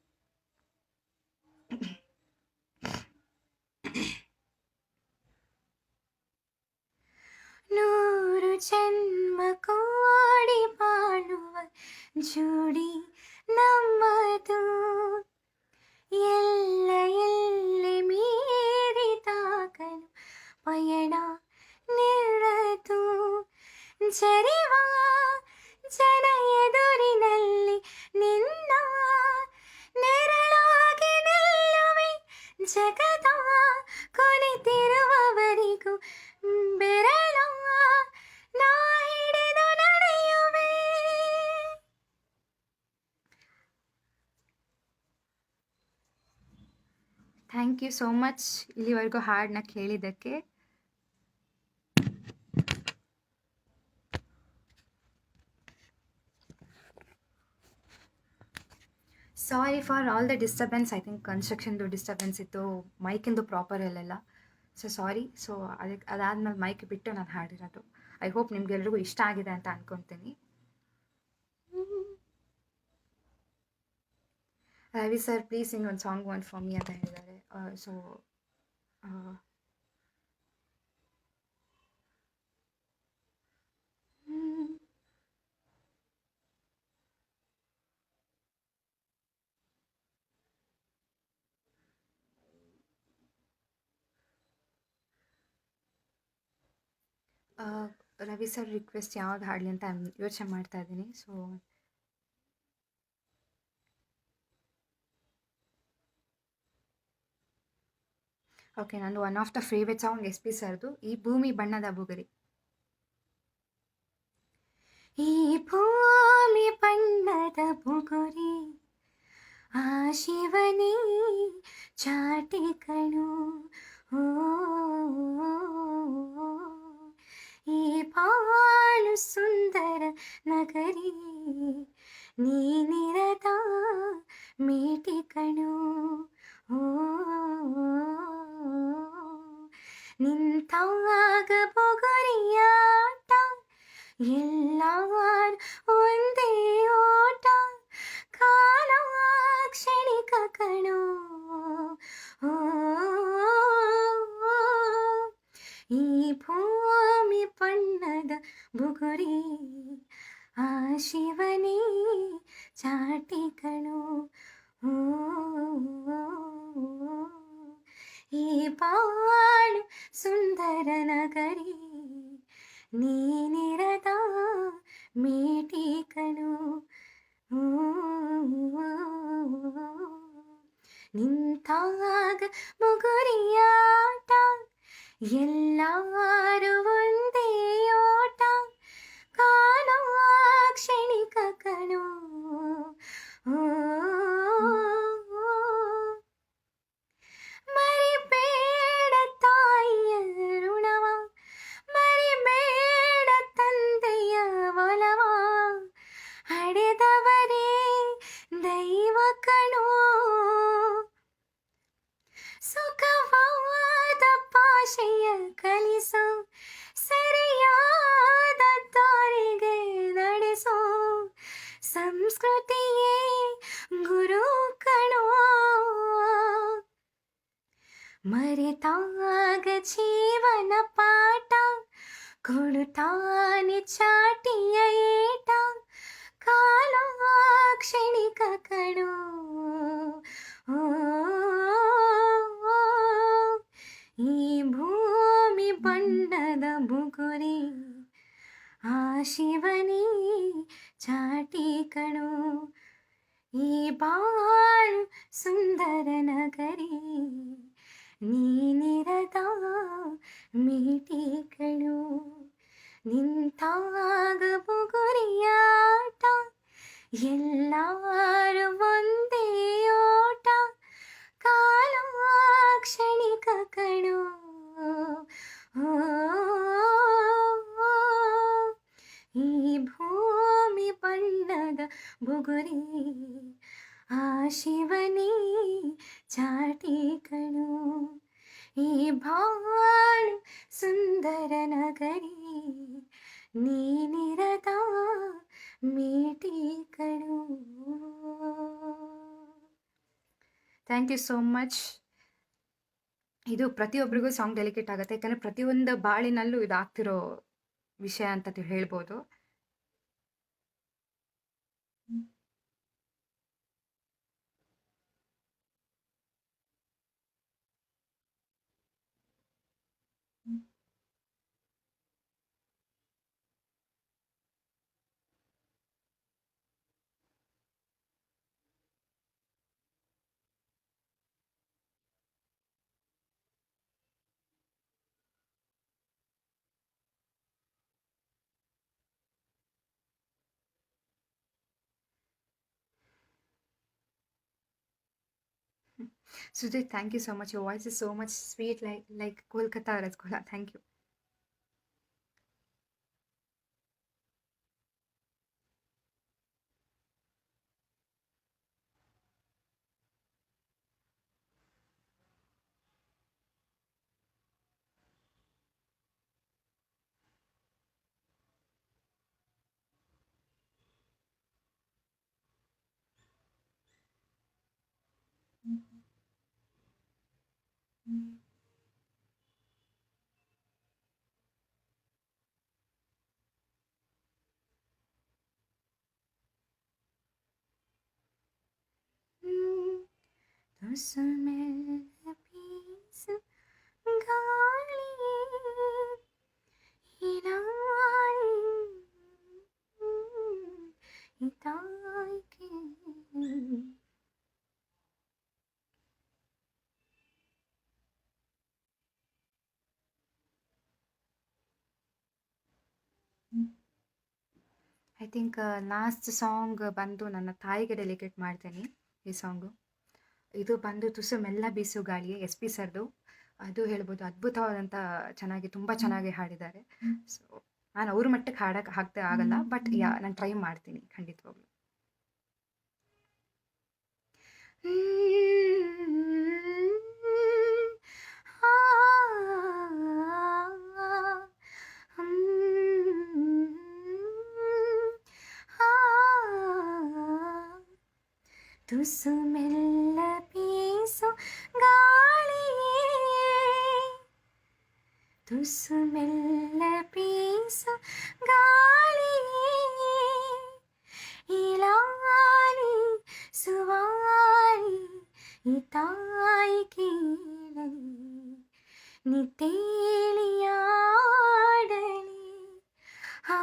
ನೂರು ಜನ್ಮ ಕೋಡಿ ಬಾಳುವ ಜೋಡಿ ನಮ್ಮದು ಎಲ್ಲಿ ಮೀರಿ ತಾಕಲು ಪಯಣ ನಿರತು ಜರಿವ ಜನ ಎದುರಿನಲ್ಲಿ ನಿನ್ನ ನೆರಳಾಗಿ ನಿಲ್ಲುವೆ ಜಗದ ಕೊನೆತಿರುವವರಿಗೂ ಬೆರಳ ನಾ ಹಿಡಿದು ನಡೆಯುವೆ. ಥ್ಯಾಂಕ್ ಯು ಸೋ ಮಚ್ ಇಲ್ಲಿವರೆಗೂ ಹಾಡನ್ನ ಕೇಳಿದ್ದಕ್ಕೆ. Sorry for all the disturbance. I think ಕನ್ಸ್ಟ್ರಕ್ಷನ್ದು ಡಿಸ್ಟರ್ಬೆನ್ಸ್ ಇತ್ತು, ಮೈಕಿಂದು ಪ್ರಾಪರ್ ಇರಲಿಲ್ಲ. So sorry. ಸೊ ಅದಾದ್ಮೇಲೆ ಮೈಕ್ ಬಿಟ್ಟು ನಾನು ಹಾಡಿರೋದು. ಐ ಹೋಪ್ ನಿಮ್ಗೆಲ್ರಿಗೂ ಇಷ್ಟ ಆಗಿದೆ ಅಂತ ಅನ್ಕೊತೀನಿ. ರವಿ ಸರ್ ಪ್ಲೀಸ್ ಸಿಂಗ್ ಒಂದು ಸಾಂಗ್ ಒನ್ ಫಾರ್ ಮೀ ಅಂತ ಹೇಳಿದ್ದಾರೆ. ಸೊ ರವಿ ಸರ್ ರಿಕ್ವೆಸ್ಟ್ ಯಾವಾಗ ಹಾಡಲಿ ಅಂತ ಯೋಚನೆ ಮಾಡ್ತಾ ಇದ್ದೀನಿ. ಸೊ ಓಕೆ, ನಂದು one of the favourite song SP ಸರ್ದು ಈ ಭೂಮಿ ಬಣ್ಣದ ಬುಗುರಿ. ಈ ಭೂಮಿ ಬಣ್ಣದ ಬುಗುರಿ ಆ ಶಿವನೇ ಚಾಟಿ ಕಣು, ಈ ಬಾಳು ಸುಂದರ ನಗರಿ ನೀನಿರದ ಮೇಟಿ ಕಣು, ನಿಂತಾಗ ಬುಗುರಿಯಾಟ ಎಲ್ಲಾರು ಒಂದೇ ಓಟ ಕಾಲ ಕ್ಷಣಿಕ ಕಣು, ಈ ಭೂಮಿ ಬಣ್ಣದ ಬುಗುರಿ ಆ ಶಿವನೇ ಚಾಟಿ ಈ ಬಾಳು ಸುಂದರ ನಗರಿ ನೀನಿರದ ಮೇಟಿ ಕಣು ನಿಂತಾಗ ಮುಗುರಿಯಾಟ ಎಲ್ಲಾರು ಒಂದೇ ಓಟ ಕಾಣುವ ಕ್ಷಣಿಕ ಕಣು ಮರಿಬೇಡ ತಾಯಿಯ ಋಣವ ಮರಿಬೇಡ ತಂದೆಯ ಒಲವ ಹಡೆದವರೇ ದೈವ ಕಣೋ ಸುಖವಾದ ಭಾಷೆಯ ಕಲಿಸು ಸರಿಯಾದ ದಾರಿಗೆ ನಡೆಸು ಸಂಸ್ಕೃತಿಯೇ ಗುರು ಕಣೋ ಮರೆತಾಗ ಜೀವನ ಪಾಠ ಕೊಡುತ್ತಾನೆ ಚಾಟಿಯ ಏಟ ಕಾಲ ಕ್ಷಣಿಕ ಕಣೋ ಈ ಭೂಮಿ ಬಣ್ಣದ ಬುಗುರಿ ಆ ಶಿವನೇ ಚಾಟಿ ಕಣೋ ಈ ಬಾಳು ಸುಂದರ ನಗರಿ ನೀನಿರದ ಮೇಟಿ ಕಣೋ ನಿಂತಾಗ ಬುಗುರಿಯಾಟ ಎಲ್ಲಾರು ಒಂದೇ ಓಟ ಕಾಲ ಕ್ಷಣಿಕ ಕಣೋ ಈ ಭೂಮಿ ಬಣ್ಣದ ಬುಗುರಿ ಆ ಶಿವನೇ ಚಾಟಿ ಕಣೋ ಈ ಬಾಳು ಸುಂದರ ನಗರಿ ನೀನಿರದ ಮೇಟಿ ಕಣೋ. Thank you so much. ಇದು ಪ್ರತಿಯೊಬ್ಬರಿಗೂ ಸಾಂಗ್ ಡೆಲಿಕೇಟ್ ಆಗುತ್ತೆ, ಯಾಕಂದರೆ ಪ್ರತಿಯೊಂದು ಬಾಳಿನಲ್ಲೂ ಇದು ಆಗ್ತಿರೋ ವಿಷಯ ಅಂತ ಹೇಳ್ಬೋದು. Sujit, thank you so much. Your voice is so much sweet, like Kolkata Rasgulla. Thank you. ತುಸುಮೆಲ್ಲ ಬೀಸು ಗಾಳಿಯೇ ಹಿಲಾಳಿ ಹಿತಾಯ್ಕೆ ಐ ಥಿಂಕ್ ಲಾಸ್ಟ್ ಸಾಂಗ್ ಬಂದು ನನ್ನ ತಾಯಿಗೆ ಡೆಲಿಕೇಟ್ ಮಾಡ್ತೇನೆ ಈ ಸಾಂಗು. ಇದು ಬಂದು ತುಸು ಮೆಲ್ಲ ಬೀಸು ಗಾಳಿಯೇ ಎಸ್ ಪಿ ಸರ್ದು. ಅದು ಹೇಳ್ಬೋದು ಅದ್ಭುತವಾದಂಥ ಚೆನ್ನಾಗಿ ತುಂಬ ಚೆನ್ನಾಗಿ ಹಾಡಿದ್ದಾರೆ. ಸೊ ನಾನು ಅವ್ರ ಮಟ್ಟಕ್ಕೆ ಹಾಕದೆ ಆಗಲ್ಲ, ಬಟ್ ನಾನು ಟ್ರೈ ಮಾಡ್ತೀನಿ ಖಂಡಿತವಾಗ್ಲೂ. ತುಸು ಮೆಲ್ಲ ಬೀಸು ಗಾಳಿಯೇ ತುಸು ಮೆಲ್ಲ ಬೀಸು ಗಾಳಿಯೇ ಇಲಾಲಿ ಸುವಾಲಿ ಈ ತಾಯಿ ಕೇಳಲಿ ನಿತ್ತೇಲಿಯಾಡಲಿ ಆ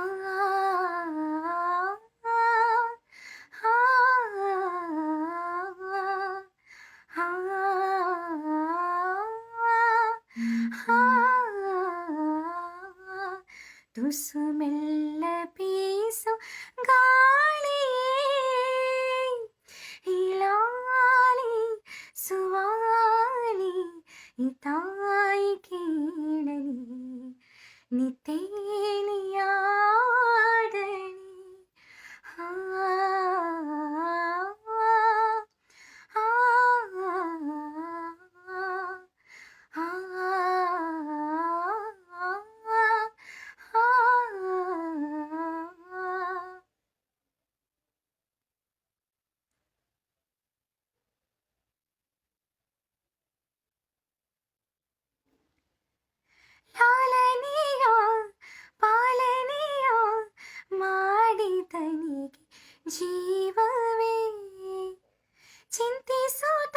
ಆ ತುಸು ಮೆಲ್ಲ ಬೀಸು ಗಾಳಿಯೇ ಇಲಾಲಿ ಸುವಾಲಿ ಈ ತಾಯಿ ಕೇಳಲಿ ನಿತ್ತೇಲಿಯಾಡಲಿ ಆ ಆ ಆ ಲಾಲನೆಯೋ ಪಾಲನೆಯೋ ಮಾಡಿದನಿಗೆ ಜೀವವೇ ಚಿಂತಿಸುತ್ತ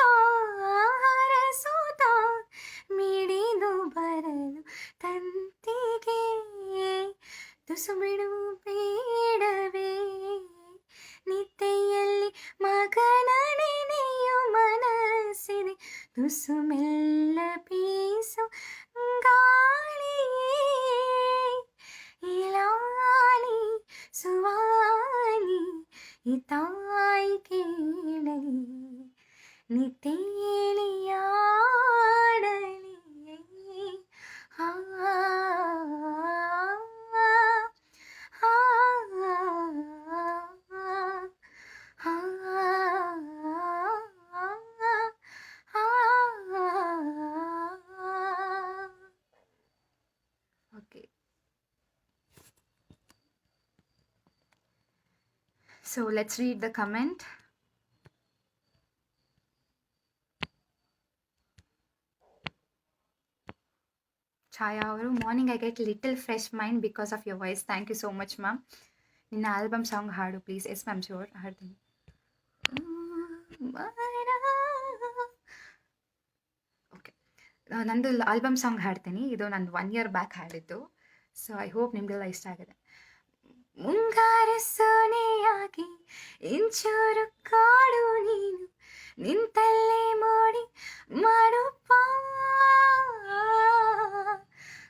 ಹರಸುತ್ತ ಮಿಡಿದು ಬರಲು ತಂತಿಗೆ ತುಸು ಬಿಡುವು ಬೇಡವೇ ನಿದ್ದೆಯಲ್ಲಿ ಮಗನ ನೆನೆಯು ಮನಸ್ಸಿದೆ ತುಸು ಮೆಲ್ಲ ಬೀಸು ಗಾಳಿಯೇ ಇಲಾಲಿ ಸುವಾಲಿ ಈ ತಾಯಿ ಕೇಳಲಿ ನಿತ್ತೇಲಿಯಾಡಲಿ ಆ ಆ Okay. So let's read the comment. Chaya avaru, morning I get little fresh mind because of your voice. Thank you so much, ma'am. Ninna album song haadu please. Yes ma'am, sure haadtini. Okay. ನಂದು album song ಹಾಡ್ತೀನಿ. ಇದು ನಾನು 1 year back ಹಾಡಿದ್ದು. So I hope ನಿಮಗೆಲ್ಲ ಇಷ್ಟ ಆಗಿದೆ. ಮುಂಗಾರು ಸೋನೆಯಾಗಿ ಇಂಚೂರು ಕಾಡು ನೀನು ನಿಂತಲ್ಲೇ ಮೋಡಿ ಮಾಡುಪ್ಪ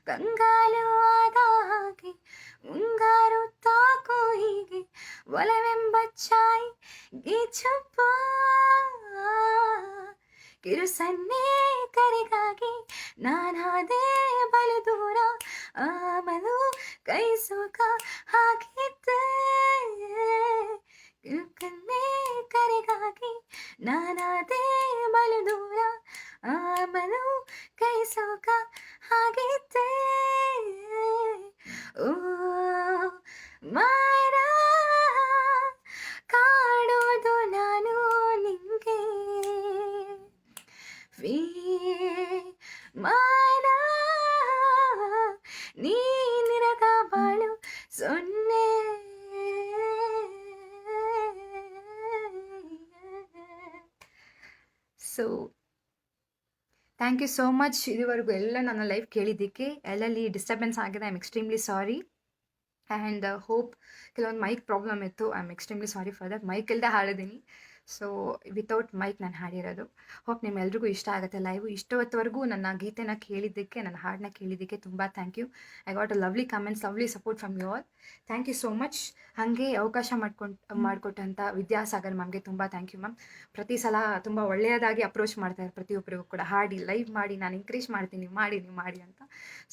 ಕಂಗಾಲು ಆದ ಹಾಗೆ ಮುಂಗಾರು ತಾಕು ಹೀಗೆ ಒಲವೆಂಬ ಚಾಯ್ ಗೀಚುಪ್ಪ ಕಿರುಸನ್ನೆ ಕರೆಗಾಗಿ ನಾನಾದೆ ಬಲು ದೂರ ಆಮಲು ಕೈ ಸುಖ ಹಾಕಿದ್ದೆ ಕಿರುಕನ್ನೆ ಕರೆಗಾಗಿ ನಾನಾದೆ ಬಲು ದೂರ ಆಮಲು ಕೈ ಸುಖ ಹಾಗಿದ್ದೆ ಓ ಮಾರ ಕಾಡೋದು ನಾನು ನಿಂಗೆ ಮಾನ ನೀನಿರದ ಬಾಳು ಸೊನ್ನೆ so thank you so much. ಇದುವರೆಗೂ ಎಲ್ಲ ನನ್ನ ಲೈಫ್ ಕೇಳಿದ್ದಕ್ಕೆ ಎಲ್ಲೆಲ್ಲಿ ಡಿಸ್ಟರ್ಬೆನ್ಸ್ ಆಗಿದೆ I am extremely sorry and hope ಕೆಲವೊಂದು ಮೈಕ್ ಪ್ರಾಬ್ಲಮ್ ಇತ್ತು I am extremely sorry for that. Mic ಇಲ್ಲದೆ ಹಾಡಿದ್ದೀನಿ, ಸೊ ವಿತೌಟ್ ಮೈಕ್ ನಾನು ಹಾಡಿರೋದು. ಹೋಪ್ ನಿಮ್ಮೆಲ್ರಿಗೂ ಇಷ್ಟ ಆಗುತ್ತೆ ಲೈವು. ಇಷ್ಟೊತ್ತವರೆಗೂ ನನ್ನ ಗೀತೆನ ಕೇಳಿದ್ದಕ್ಕೆ, ನನ್ನ ಹಾಡನ್ನ ಕೇಳಿದ್ದಕ್ಕೆ ತುಂಬ thank you. I got a lovely comments, lovely support from you all. Thank you so much. ಹಾಗೆ ಅವಕಾಶ ಮಾಡಿಕೊಟ್ಟಂಥ ವಿದ್ಯಾಸಾಗರ್ ಮ್ಯಾಮ್ಗೆ ತುಂಬ ಥ್ಯಾಂಕ್ ಯು ಮ್ಯಾಮ್. ಪ್ರತಿ ಸಲ ತುಂಬ ಒಳ್ಳೆಯದಾಗಿ ಅಪ್ರೋಚ್ ಮಾಡ್ತಾರೆ ಪ್ರತಿಯೊಬ್ಬರಿಗೂ ಕೂಡ, ಹಾಡಿ ಲೈವ್ ಮಾಡಿ, ನಾನು ಎಂಕರೇಜ್ ಮಾಡ್ತೀನಿ, ಮಾಡಿ ನೀವು ಮಾಡಿ ಅಂತ.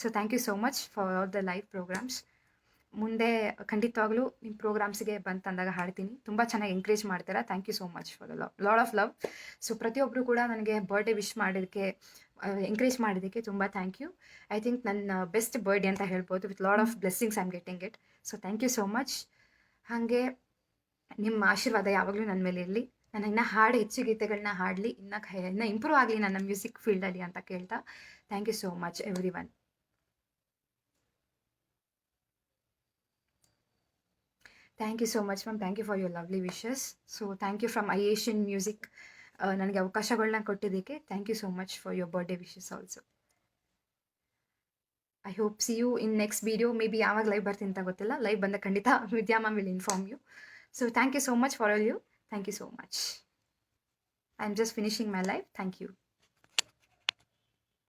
So thank you so much for all the live programs. ಮುಂದೆ ಖಂಡಿತವಾಗ್ಲೂ ನಿಮ್ಮ ಪ್ರೋಗ್ರಾಮ್ಸ್ಗೆ ಬಂತಂದಾಗ ಹಾಡ್ತೀನಿ. ತುಂಬ ಚೆನ್ನಾಗಿ ಎಂಕರೇಜ್ ಮಾಡ್ತೀರಾ. Thank you so much for the lot of love. So ಪ್ರತಿಯೊಬ್ಬರು ಕೂಡ ನನಗೆ ಬರ್ಡೇ ವಿಶ್ ಮಾಡೋದಕ್ಕೆ, ಎಂಕರೇಜ್ ಮಾಡೋದಕ್ಕೆ ತುಂಬ ಥ್ಯಾಂಕ್ ಯು. ಐ ಥಿಂಕ್ ನನ್ನ ಬೆಸ್ಟ್ ಬರ್ಡೇ ಅಂತ ಹೇಳ್ಬೋದು. With lot of blessings I am getting it. So thank you so much. ಹಾಗೆ ನಿಮ್ಮ ಆಶೀರ್ವಾದ ಯಾವಾಗಲೂ ನನ್ನ ಮೇಲೆ ಇರಲಿ. ನಾನು ಇನ್ನೂ ಹೆಚ್ಚು ಗೀತೆಗಳನ್ನ ಹಾಡಲಿ, ಇನ್ನೂ ಇಂಪ್ರೂವ್ ಆಗಲಿ ನನ್ನ ಮ್ಯೂಸಿಕ್ ಫೀಲ್ಡಲ್ಲಿ ಅಂತ ಕೇಳ್ತಾ thank you so much everyone. Thank you so much ma'am. Thank you for your lovely wishes. So thank you from Asian music. ನನಗೆ ಅವಕಾಶಗಳನ್ನ ಕೊಟ್ಟಿದ್ದಕ್ಕೆ thank you so much for your birthday wishes also. I hope see you in next video. Maybe ಯಾವಾಗ live ಬರ್ತೀನಿ ಅಂತ ಗೊತ್ತಿಲ್ಲ. Live ಬಂದಾಗ ಖಂಡಿತ Vidya ma'am will inform you. So thank you so much for all you. Thank you so much. I am just finishing my live. Thank you.